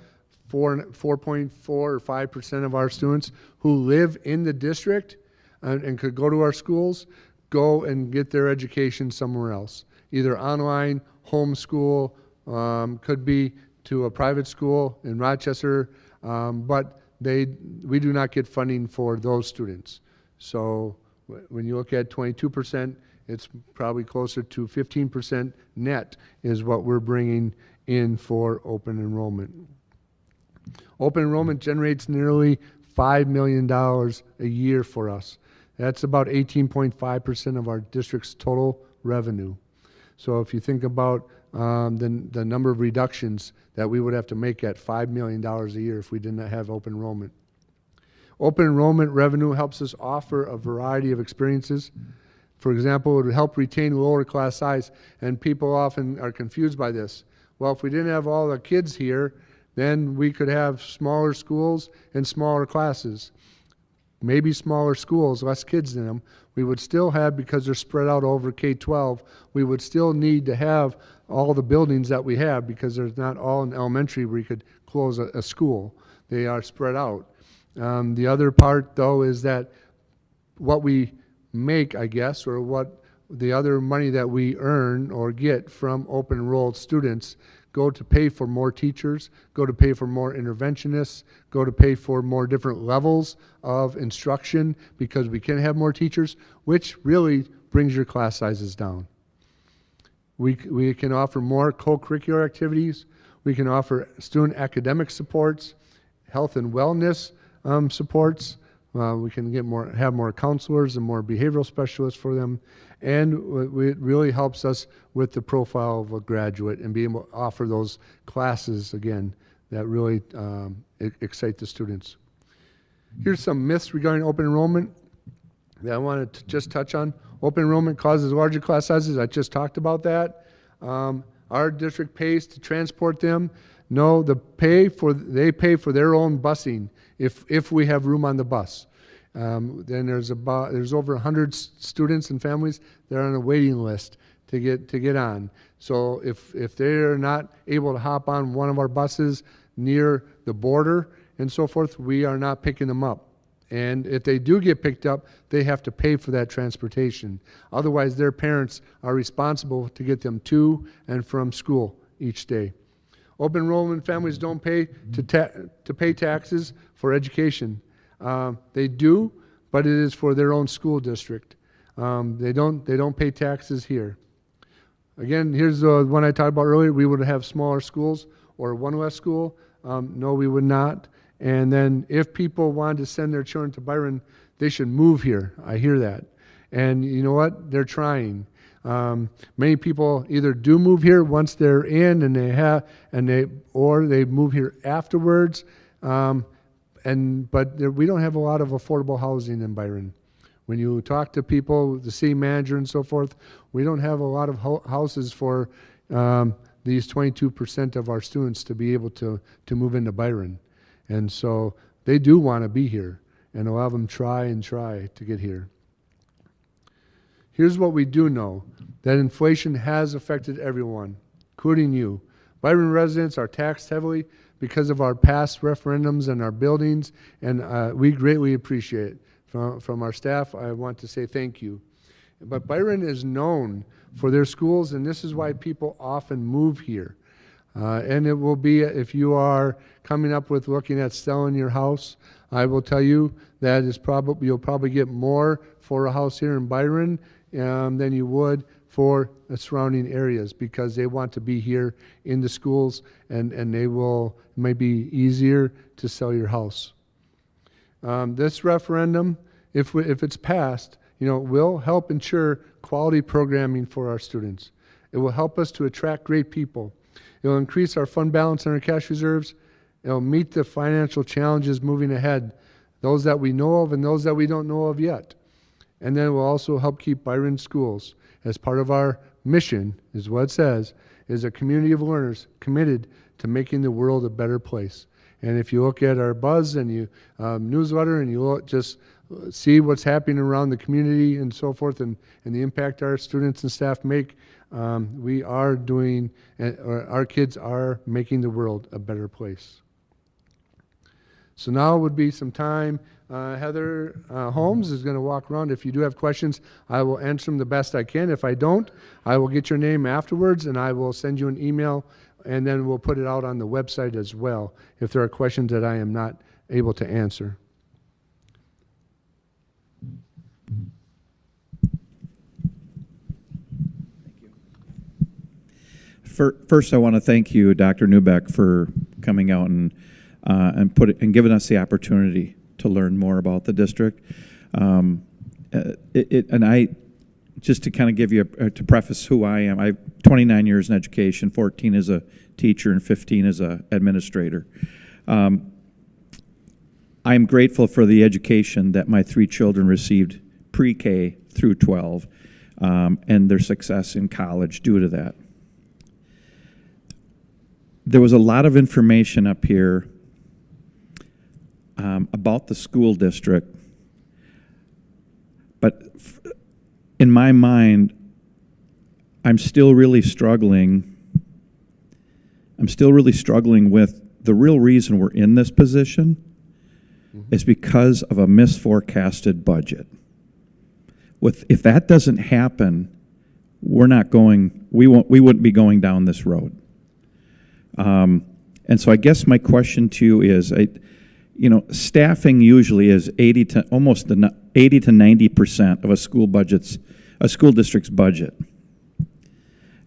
4.4 or 5% of our students who live in the district and could go to our schools go and get their education somewhere else, either online, homeschool, could be to a private school in Rochester, but we do not get funding for those students. So when you look at 22% It's probably closer to 15% net is what we're bringing in for open enrollment. Open enrollment generates nearly $5 million a year for us. That's about 18.5% of our district's total revenue. So if you think about the number of reductions that we would have to make at $5 million a year if we did not have open enrollment. Open enrollment revenue helps us offer a variety of experiences. For example, it would help retain lower class size, and people often are confused by this. Well, if we didn't have all the kids here, then we could have smaller schools and smaller classes. Maybe smaller schools, less kids in them. We would still have, because they're spread out over K-12, we would still need to have all the buildings that we have, because there's not all in elementary where you could close a school. They are spread out. The other part, though, is that what we make, I guess, or what the other money that we earn or get from open enrolled students go to pay for more teachers, go to pay for more interventionists, go to pay for more different levels of instruction, because we can have more teachers, which really brings your class sizes down. We can offer more co-curricular activities. We can offer student academic supports, health and wellness supports. We can have more counselors and more behavioral specialists for them. And it really helps us with the profile of a graduate and be able to offer those classes, again, that really excite the students. Here's some myths regarding open enrollment that I wanted to just touch on. Open enrollment causes larger class sizes. I just talked about that. Our district pays to transport them. No, they pay for their own busing if we have room on the bus. Then there's over 100 students and families that are on a waiting list to get on. So if they're not able to hop on one of our buses near the border and so forth, we are not picking them up. And if they do get picked up, they have to pay for that transportation. Otherwise, their parents are responsible to get them to and from school each day. Open enrollment families don't pay to pay taxes for education. They do, but it is for their own school district. They don't pay taxes here. Again, here's the one I talked about earlier. We would have smaller schools or one less school. No, we would not. And then if people wanted to send their children to Byron, they should move here. I hear that. And you know what? They're trying. Many people either do move here once they're in or they move here afterwards. But we don't have a lot of affordable housing in Byron. When you talk to people, the city manager and so forth, we don't have a lot of houses for these 22% of our students to be able to move into Byron. And so they do want to be here, and a lot of them try to get here. Here's what we do know, that inflation has affected everyone, including you. Byron residents are taxed heavily because of our past referendums and our buildings, and we greatly appreciate it. From our staff, I want to say thank you. But Byron is known for their schools, and this is why people often move here. And it will be, if you are coming up with looking at selling your house, I will tell you that you'll probably get more for a house here in Byron than you would for the surrounding areas, because they want to be here in the schools, and it might be easier to sell your house. This referendum, if it's passed, will help ensure quality programming for our students. It will help us to attract great people. It will increase our fund balance and our cash reserves. It will meet the financial challenges moving ahead, those that we know of and those that we don't know of yet. And then it will also help keep Byron schools, as part of our mission, is what it says, is a community of learners committed to making the world a better place. And if you look at our buzz and you newsletter, and you just see what's happening around the community and so forth, and the impact our students and staff make, we are doing, our kids are making the world a better place. So now would be some time. Heather Holmes is going to walk around. If you do have questions, I will answer them the best I can. If I don't, I will get your name afterwards, and I will send you an email, and then we'll put it out on the website as well if there are questions that I am not able to answer. First, I want to thank you, Dr. Newbeck, for coming out and giving us the opportunity to learn more about the district. Just to kind of give you to preface who I am. I have 29 years in education, 14 as a teacher, and 15 as an administrator. I'm grateful for the education that my 3 children received pre-K through 12, and their success in college due to that. There was a lot of information up here about the school district, but in my mind, I'm still really struggling with the real reason we're in this position is because of a misforecasted budget. If that doesn't happen, we wouldn't be going down this road. And so I guess my question to you is, staffing usually is 80 to 90% of a school district's budget.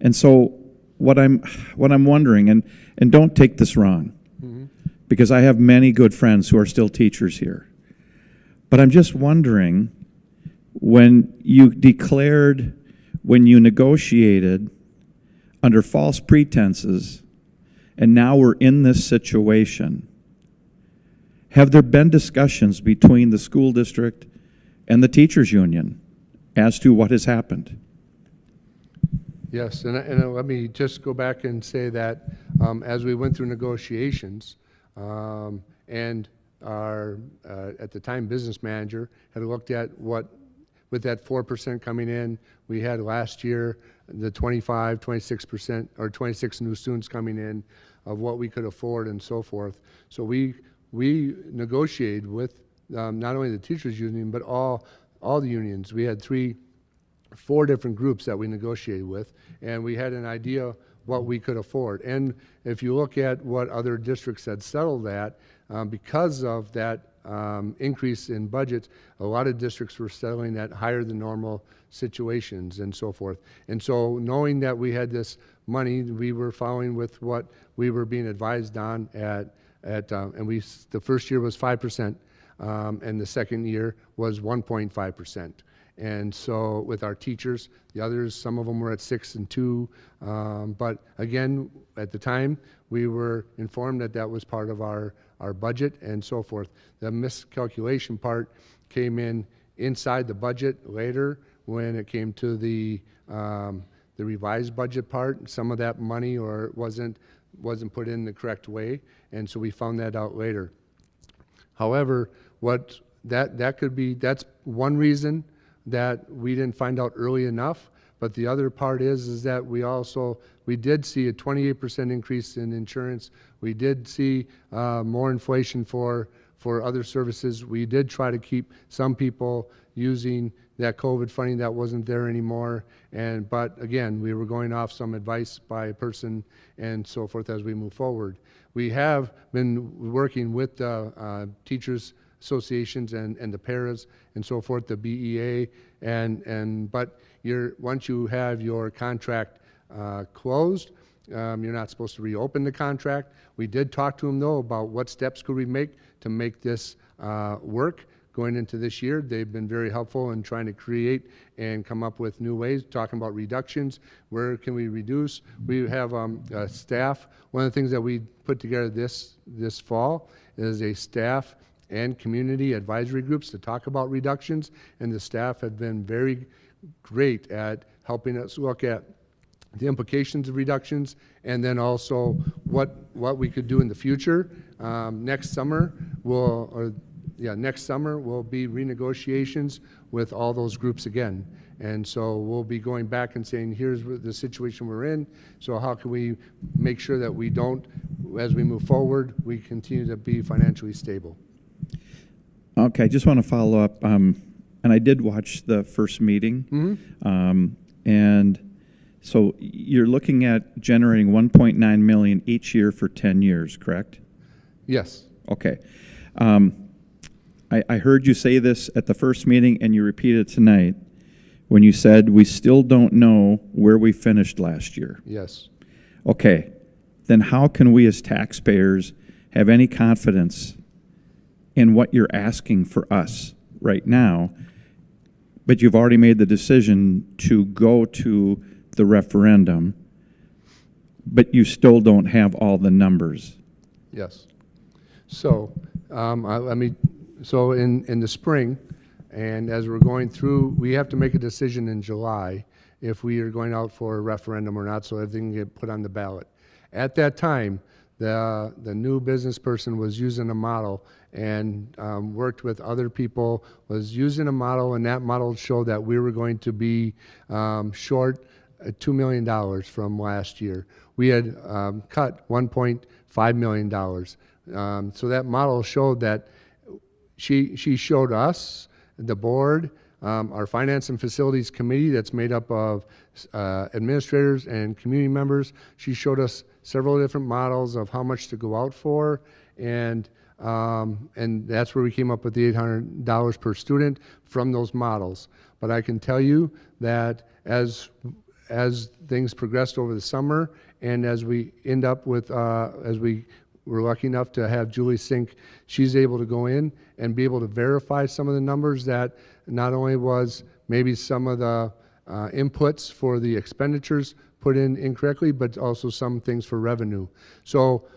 And so what I'm wondering, and don't take this wrong, because I have many good friends who are still teachers here, but I'm just wondering, when you negotiated under false pretenses, and now we're in this situation, have there been discussions between the school district and the teachers union as to what has happened? Yes, and let me just go back and say that as we went through negotiations, and our, at the time, business manager had looked at what, with that 4% coming in, we had last year the 26% or 26 new students coming in of what we could afford and so forth. So we negotiated with not only the teachers union, but all the unions. We had 4 different groups that we negotiated with, and we had an idea what we could afford. And if you look at what other districts had settled at, because of that increase in budgets, a lot of districts were settling at higher than normal situations and so forth. And so knowing that we had this money, we were following with what we were being advised on the first year was 5%, and the second year was 1.5%. And so with our teachers, the others, some of them were at 6 and 2, but again, at the time, we were informed that that was part of our budget and so forth. The miscalculation part came in inside the budget later when it came to the revised budget part. Some of that money wasn't put in the correct way, and so we found that out later. However, that's one reason that we didn't find out early enough, but the other part is that we did see a 28% increase in insurance. We did see more inflation for other services. We did try to keep some people using that COVID funding that wasn't there anymore. But again, we were going off some advice by a person and so forth as we move forward. We have been working with the teachers associations and the paras and so forth, the BEA, but once you have your contract closed, you're not supposed to reopen the contract. We did talk to them though about what steps could we make to make this work going into this year. They've been very helpful in trying to create and come up with new ways, talking about reductions. Where can we reduce? We have staff. One of the things that we put together this fall is a staff and community advisory groups to talk about reductions, and the staff have been very great at helping us look at the implications of reductions and then also what we could do in the future. Next summer will be renegotiations with all those groups again. And so we'll be going back and saying, here's the situation we're in, so how can we make sure that we don't, as we move forward, we continue to be financially stable. Okay, I just want to follow up, and I did watch the first meeting, and so you're looking at generating $1.9 million each year for 10 years, correct? Yes. Okay. I heard you say this at the first meeting, and you repeated it tonight when you said we still don't know where we finished last year. Yes. Okay, then how can we as taxpayers have any confidence in what you're asking for us right now, but you've already made the decision to go to the referendum, but you still don't have all the numbers? Yes. So, so in the spring, and as we're going through, we have to make a decision in July if we are going out for a referendum or not, so everything can get put on the ballot. At that time, the new business person was using a model and worked with other people, was using a model, and that model showed that we were going to be short $2 million from last year. We had cut $1.5 million. So that model showed that she showed us, the board, our Finance and Facilities Committee that's made up of administrators and community members. She showed us several different models of how much to go out for, and that's where we came up with the $800 per student from those models. But I can tell you that as things progressed over the summer, and as we end up with, as we were lucky enough to have Julie Sink, she's able to go in and be able to verify some of the numbers that not only was maybe some of the inputs for the expenditures put in incorrectly, but also some things for revenue. So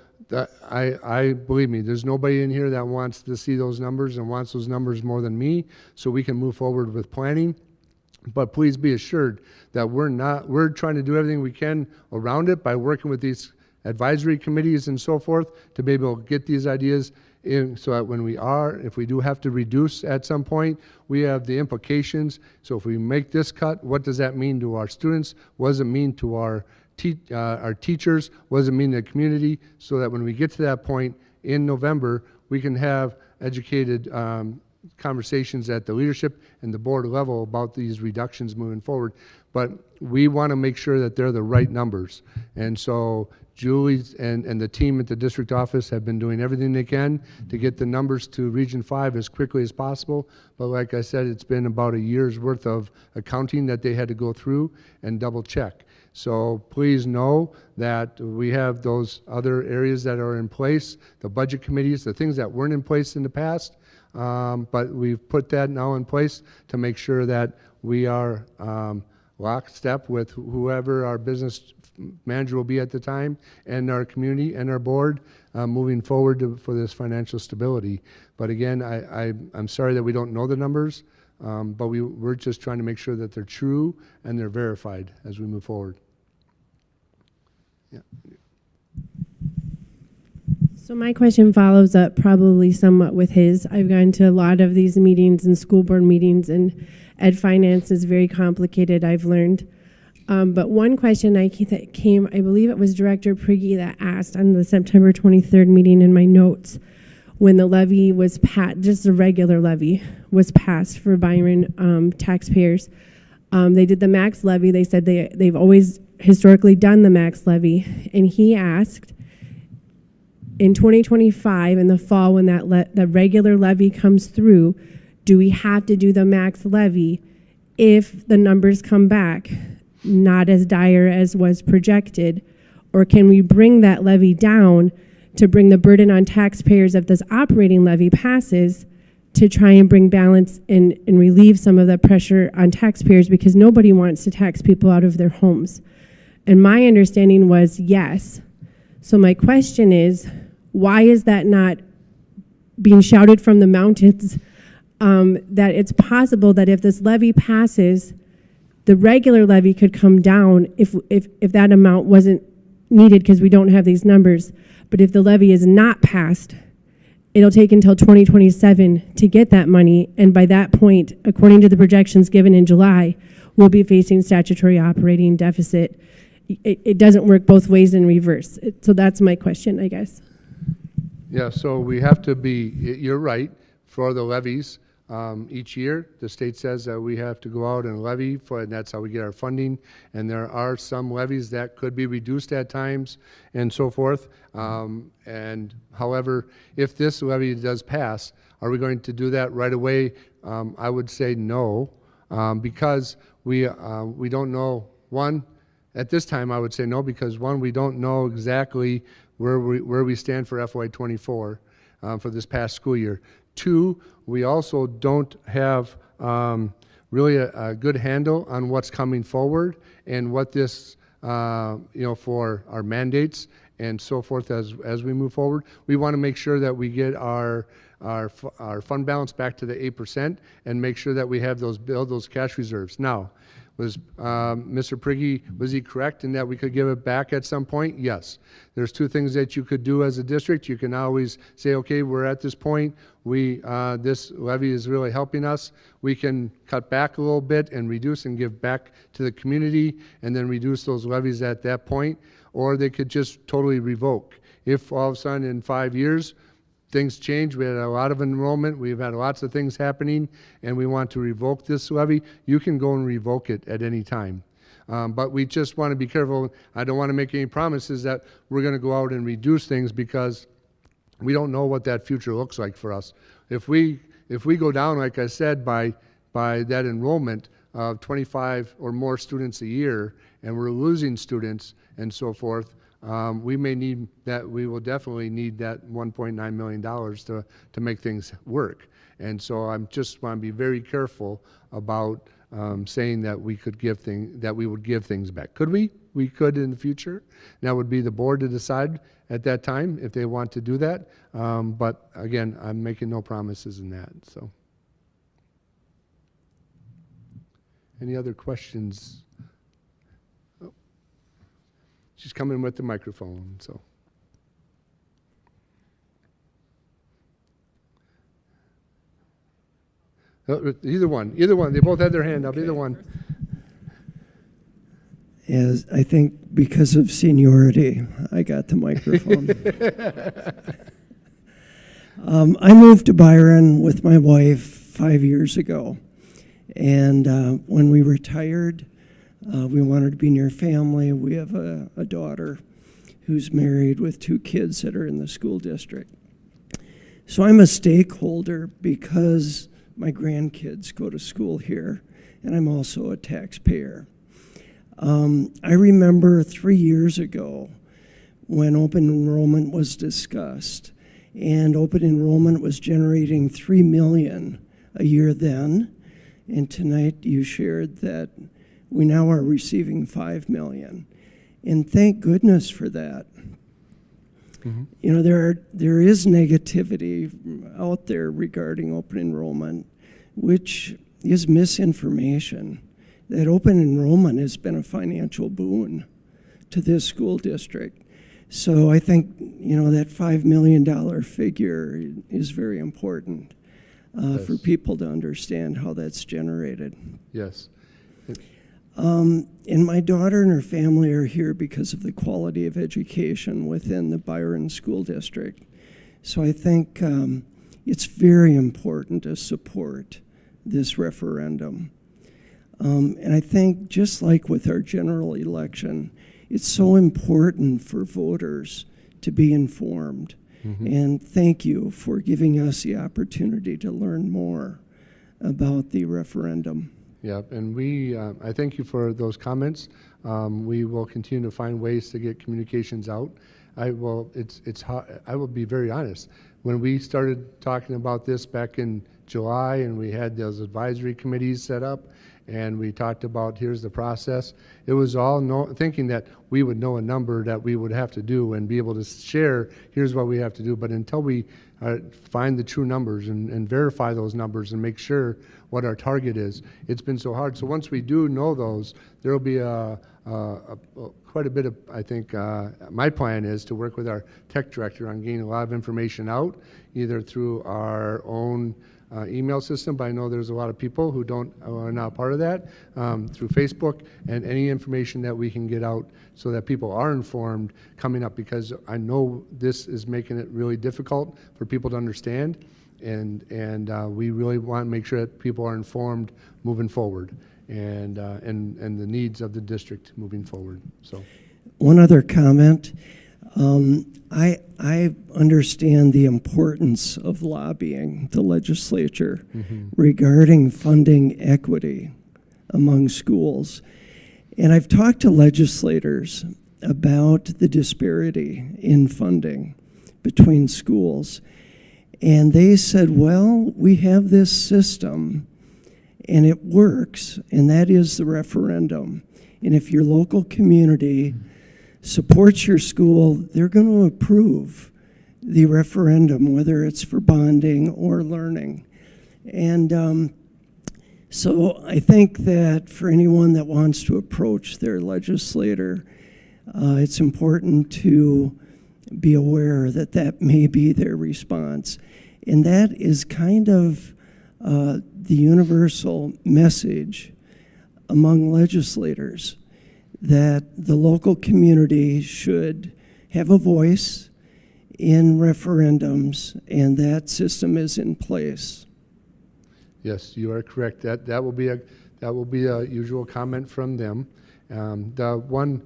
I believe me, there's nobody in here that wants to see those numbers and wants those numbers more than me, so we can move forward with planning. But please be assured that we're trying to do everything we can around it by working with these advisory committees and so forth to be able to get these ideas in, so that when if we do have to reduce at some point, we have the implications. So if we make this cut, what does that mean to our students? What does it mean to our teachers? What does it mean to the community? So that when we get to that point in November, we can have educated conversations at the leadership and the board level about these reductions moving forward. But we want to make sure that they're the right numbers. And so Julie and the team at the district office have been doing everything they can to get the numbers to Region 5 as quickly as possible. But like I said, it's been about a year's worth of accounting that they had to go through and double check. So please know that we have those other areas that are in place, the budget committees, the things that weren't in place in the past, but we've put that now in place to make sure that we are lockstep with whoever our business manager will be at the time, and our community and our board moving forward for this financial stability. But again, I'm sorry that we don't know the numbers, but we're just trying to make sure that they're true and they're verified as we move forward. Yeah. So my question follows up probably somewhat with his. I've gone to a lot of these meetings and school board meetings, and ed finance is very complicated, I've learned. But one question that came, I believe it was Director Prigge that asked on the September 23rd meeting in my notes, when the levy was passed, just a regular levy was passed for Byron taxpayers. They did the max levy. They said they've always historically done the max levy. And he asked, in 2025, in the fall, when the regular levy comes through, do we have to do the max levy if the numbers come back not as dire as was projected? Or can we bring that levy down to bring the burden on taxpayers if this operating levy passes, to try and bring balance and relieve some of the pressure on taxpayers, because nobody wants to tax people out of their homes? And my understanding was yes. So my question is, why is that not being shouted from the mountains, that it's possible that if this levy passes, the regular levy could come down if that amount wasn't needed, because we don't have these numbers. But if the levy is not passed, it'll take until 2027 to get that money, and by that point, according to the projections given in July, we'll be facing statutory operating deficit. It doesn't work both ways in reverse. So that's my question, I guess. Yeah, so we have to be, you're right, for the levies. Each year, the state says that we have to go out and levy and that's how we get our funding. And there are some levies that could be reduced at times and so forth. And however, if this levy does pass, are we going to do that right away? I would say no, because we don't know, one, At this time, I would say no, because one, we don't know exactly where we stand for FY24 for this past school year. Two, we also don't have really a good handle on what's coming forward and what this, for our mandates and so forth as we move forward. We want to make sure that we get our fund balance back to the 8% and make sure that we have build those cash reserves. Now, was Mr. Prigge, was he correct in that we could give it back at some point? Yes. There's two things that you could do as a district. You can always say, okay, we're at this point. This levy is really helping us. We can cut back a little bit and reduce and give back to the community and then reduce those levies at that point. Or they could just totally revoke. If all of a sudden in 5 years, things change, we had a lot of enrollment, we've had lots of things happening, and we want to revoke this levy, you can go and revoke it at any time. But we just want to be careful. I don't want to make any promises that we're going to go out and reduce things because we don't know what that future looks like for us. If we go down, like I said, by that enrollment of 25 or more students a year, and we're losing students and so forth, we will definitely need that $1.9 million to make things work. And so I just want to be very careful about saying that we would give things back. Could we? We could in the future. That would be the board to decide at that time if they want to do that. But again, I'm making no promises in that. So, any other questions? She's coming with the microphone, so. Either one. They both had their hand up, either one. As I think because of seniority, I got the microphone. I moved to Byron with my wife 5 years ago. And when we retired, we wanted to be near family. We have a daughter who's married with 2 kids that are in the school district. So I'm a stakeholder because my grandkids go to school here, and I'm also a taxpayer. I remember 3 years ago when open enrollment was discussed, and open enrollment was generating $3 million a year then, and tonight you shared that we now are receiving $5 million, and thank goodness for that. Mm-hmm. You know, there is negativity out there regarding open enrollment, which is misinformation. That open enrollment has been a financial boon to this school district. So I think, that $5 million figure is very important yes. for people to understand how that's generated. Yes. And my daughter and her family are here because of the quality of education within the Byron School District. So I think it's very important to support this referendum. And I think just like with our general election, it's so important for voters to be informed. Mm-hmm. And thank you for giving us the opportunity to learn more about the referendum. Yeah, and I thank you for those comments. We will continue to find ways to get communications out. It's hard. I will be very honest. When we started talking about this back in July, and we had those advisory committees set up, and we talked about here's the process, it was all thinking that we would know a number that we would have to do and be able to share, here's what we have to do. But until we find the true numbers and verify those numbers and make sure what our target is, it's been so hard. So once we do know those, there will be quite a bit of, I think, my plan is to work with our tech director on getting a lot of information out, either through our own email system, but I know there's a lot of people who are not part of that, through Facebook, and any information that we can get out so that people are informed coming up, because I know this is making it really difficult for people to understand, and we really want to make sure that people are informed moving forward, and the needs of the district moving forward. So, one other comment. I understand the importance of lobbying the legislature mm-hmm. regarding funding equity among schools. And I've talked to legislators about the disparity in funding between schools. And they said, well, we have this system and it works, and that is the referendum. And if your local community supports your school, they're going to approve the referendum, whether it's for bonding or learning. And so I think that for anyone that wants to approach their legislator, it's important to be aware that that may be their response. And that is kind of the universal message among legislators, that the local community should have a voice in referendums, and that system is in place. Yes, you are correct. That will be a usual comment from them. The one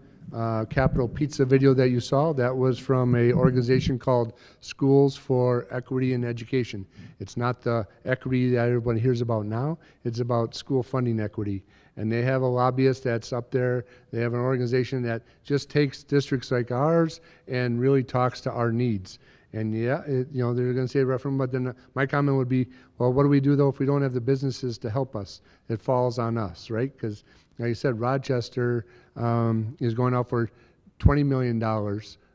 Capital Pizza video that you saw, that was from an organization called Schools for Equity in Education. It's not the equity that everyone hears about now. It's about school funding equity. And they have a lobbyist that's up there. They have an organization that just takes districts like ours and really talks to our needs. And yeah, they're going to say referendum, but then my comment would be, well, what do we do though if we don't have the businesses to help us? It falls on us, right? Because like I said, Rochester is going out for $20 million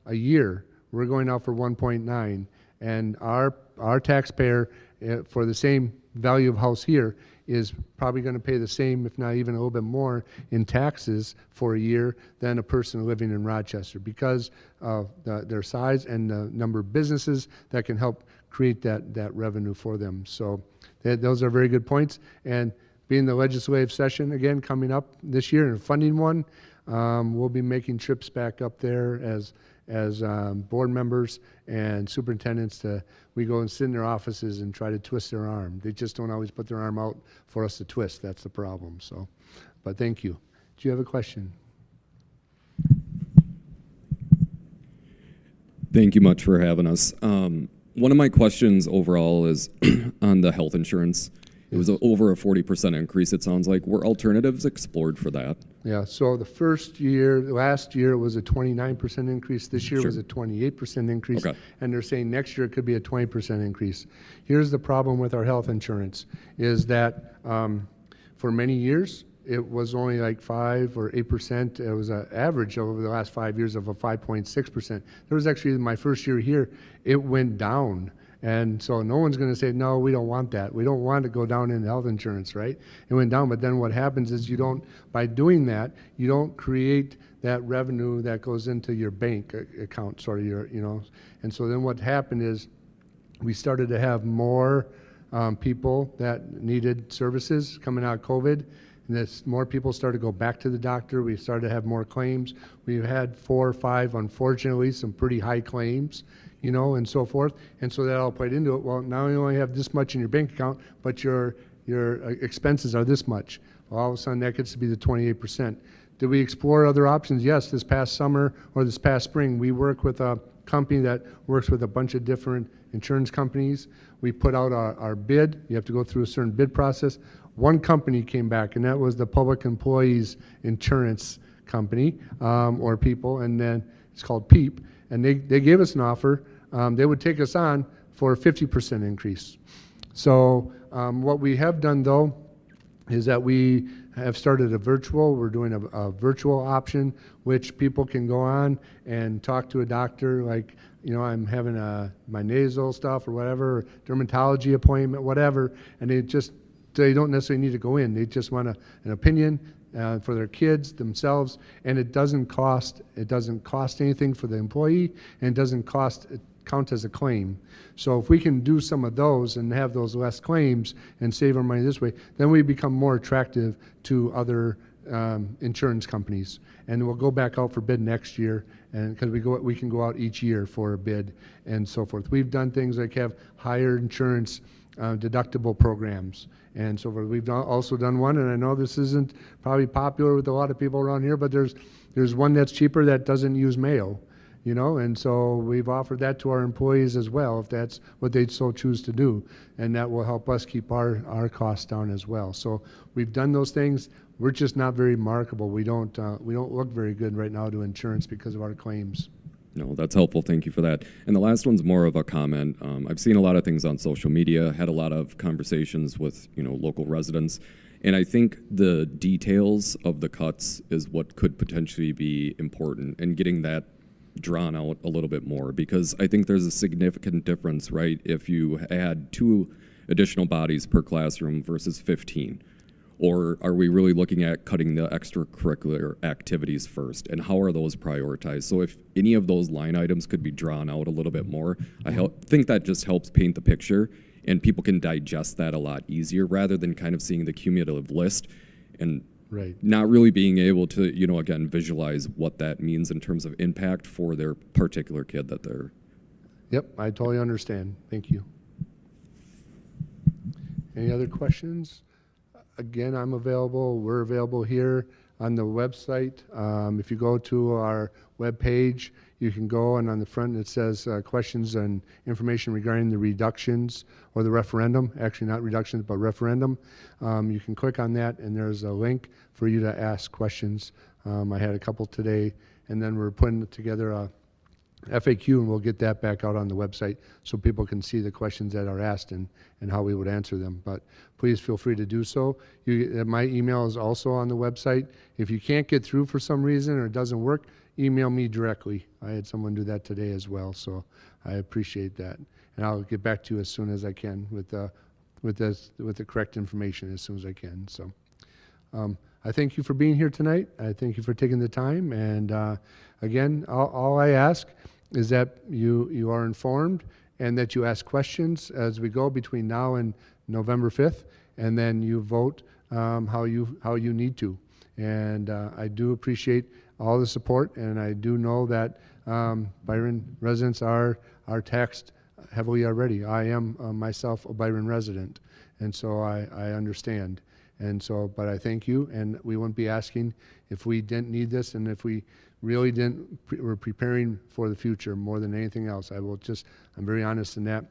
a year. We're going out for 1.9, and our taxpayer for the same value of house here is probably going to pay the same, if not even a little bit more, in taxes for a year than a person living in Rochester, because of their size and the number of businesses that can help create that revenue for them. So those are very good points. And being the legislative session again coming up this year and funding one, we'll be making trips back up there as board members and superintendents. We go and sit in their offices and try to twist their arm. They just don't always put their arm out for us to twist. That's the problem. So, but thank you. Do you have a question? Thank you much for having us. One of my questions overall is on the health insurance. It was over a 40% increase, it sounds like. Were alternatives explored for that? Yeah, so last year it was a 29% increase. This year was a 28% increase. Okay. And they're saying next year it could be a 20% increase. Here's the problem with our health insurance, is that for many years, it was only like 5 or 8%. It was an average over the last 5 years of a 5.6%. There was actually, my first year here, it went down. And so no one's going to say, no, we don't want that. We don't want to go down in health insurance, right? It went down, but then what happens is by doing that, you don't create that revenue that goes into your bank account, sort of And so then what happened is we started to have more people that needed services coming out of COVID. And more people started to go back to the doctor. We started to have more claims. We've had 4 or 5, unfortunately, some pretty high claims, and so forth. And so that all played into it. Well, now you only have this much in your bank account, but your expenses are this much. Well, all of a sudden that gets to be the 28%. Did we explore other options? Yes, this past summer or this past spring, we work with a company that works with a bunch of different insurance companies. We put out our bid. You have to go through a certain bid process. One company came back, and that was the Public Employees Insurance Company, or people, and then it's called PEEP. And they gave us an offer. They would take us on for a 50% increase. So what we have done, though, is that we have started we're doing a virtual option, which people can go on and talk to a doctor, like, I'm having my nasal stuff or whatever, dermatology appointment, whatever, and they don't necessarily need to go in. They just want an opinion for their kids, themselves, and it doesn't cost anything for the employee, and it doesn't count as a claim. So if we can do some of those and have those less claims and save our money this way, then we become more attractive to other insurance companies. And we'll go back out for bid next year, and because we can go out each year for a bid and so forth. We've done things like have higher insurance deductible programs and so forth. We've also done one, and I know this isn't probably popular with a lot of people around here, but there's one that's cheaper that doesn't use mail, and so we've offered that to our employees as well, if that's what they so choose to do, and that will help us keep our costs down as well. So we've done those things. we're just not very marketable. We don't look very good right now to insurance because of our claims. No, that's helpful. Thank you for that. And the last one's more of a comment. I've seen a lot of things on social media, had a lot of conversations with local residents, and I think the details of the cuts is what could potentially be important, and getting that drawn out a little bit more, because I think there's a significant difference, right? If you add 2 additional bodies per classroom versus 15. Or are we really looking at cutting the extracurricular activities first? And how are those prioritized? So if any of those line items could be drawn out a little bit more, I think that just helps paint the picture, and people can digest that a lot easier rather than kind of seeing the cumulative list and not really being able to, again, visualize what that means in terms of impact for their particular kid that they're. Yep, I totally understand. Thank you. Any other questions? Again, I'm available. We're available here on the website. If you go to our web page, you can go, and on the front it says questions and information regarding the reductions or the referendum. Actually, not reductions, but referendum. You can click on that, and there's a link for you to ask questions. I had a couple today, and then we're putting together a FAQ, and we'll get that back out on the website so people can see the questions that are asked and how we would answer them. But please feel free to do so. My email is also on the website. If you can't get through for some reason or it doesn't work, email me directly. I had someone do that today as well, so I appreciate that. And I'll get back to you as soon as I can with the correct information as soon as I can. So I thank you for being here tonight. I thank you for taking the time. And again, all I ask is that you are informed and that you ask questions as we go between now and November 5th, and then you vote how you need to. And I do appreciate all the support, and I do know that Byron residents are taxed heavily already. I am myself a Byron resident, and so I understand. And so, but I thank you, and we wouldn't be asking if we didn't need this, and if we really didn't, we're preparing for the future more than anything else. I'm very honest in that,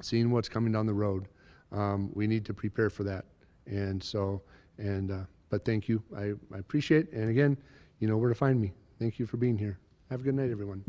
seeing what's coming down the road, we need to prepare for that. And so, but thank you, I appreciate it, and again, you know where to find me. Thank you for being here. Have a good night, everyone.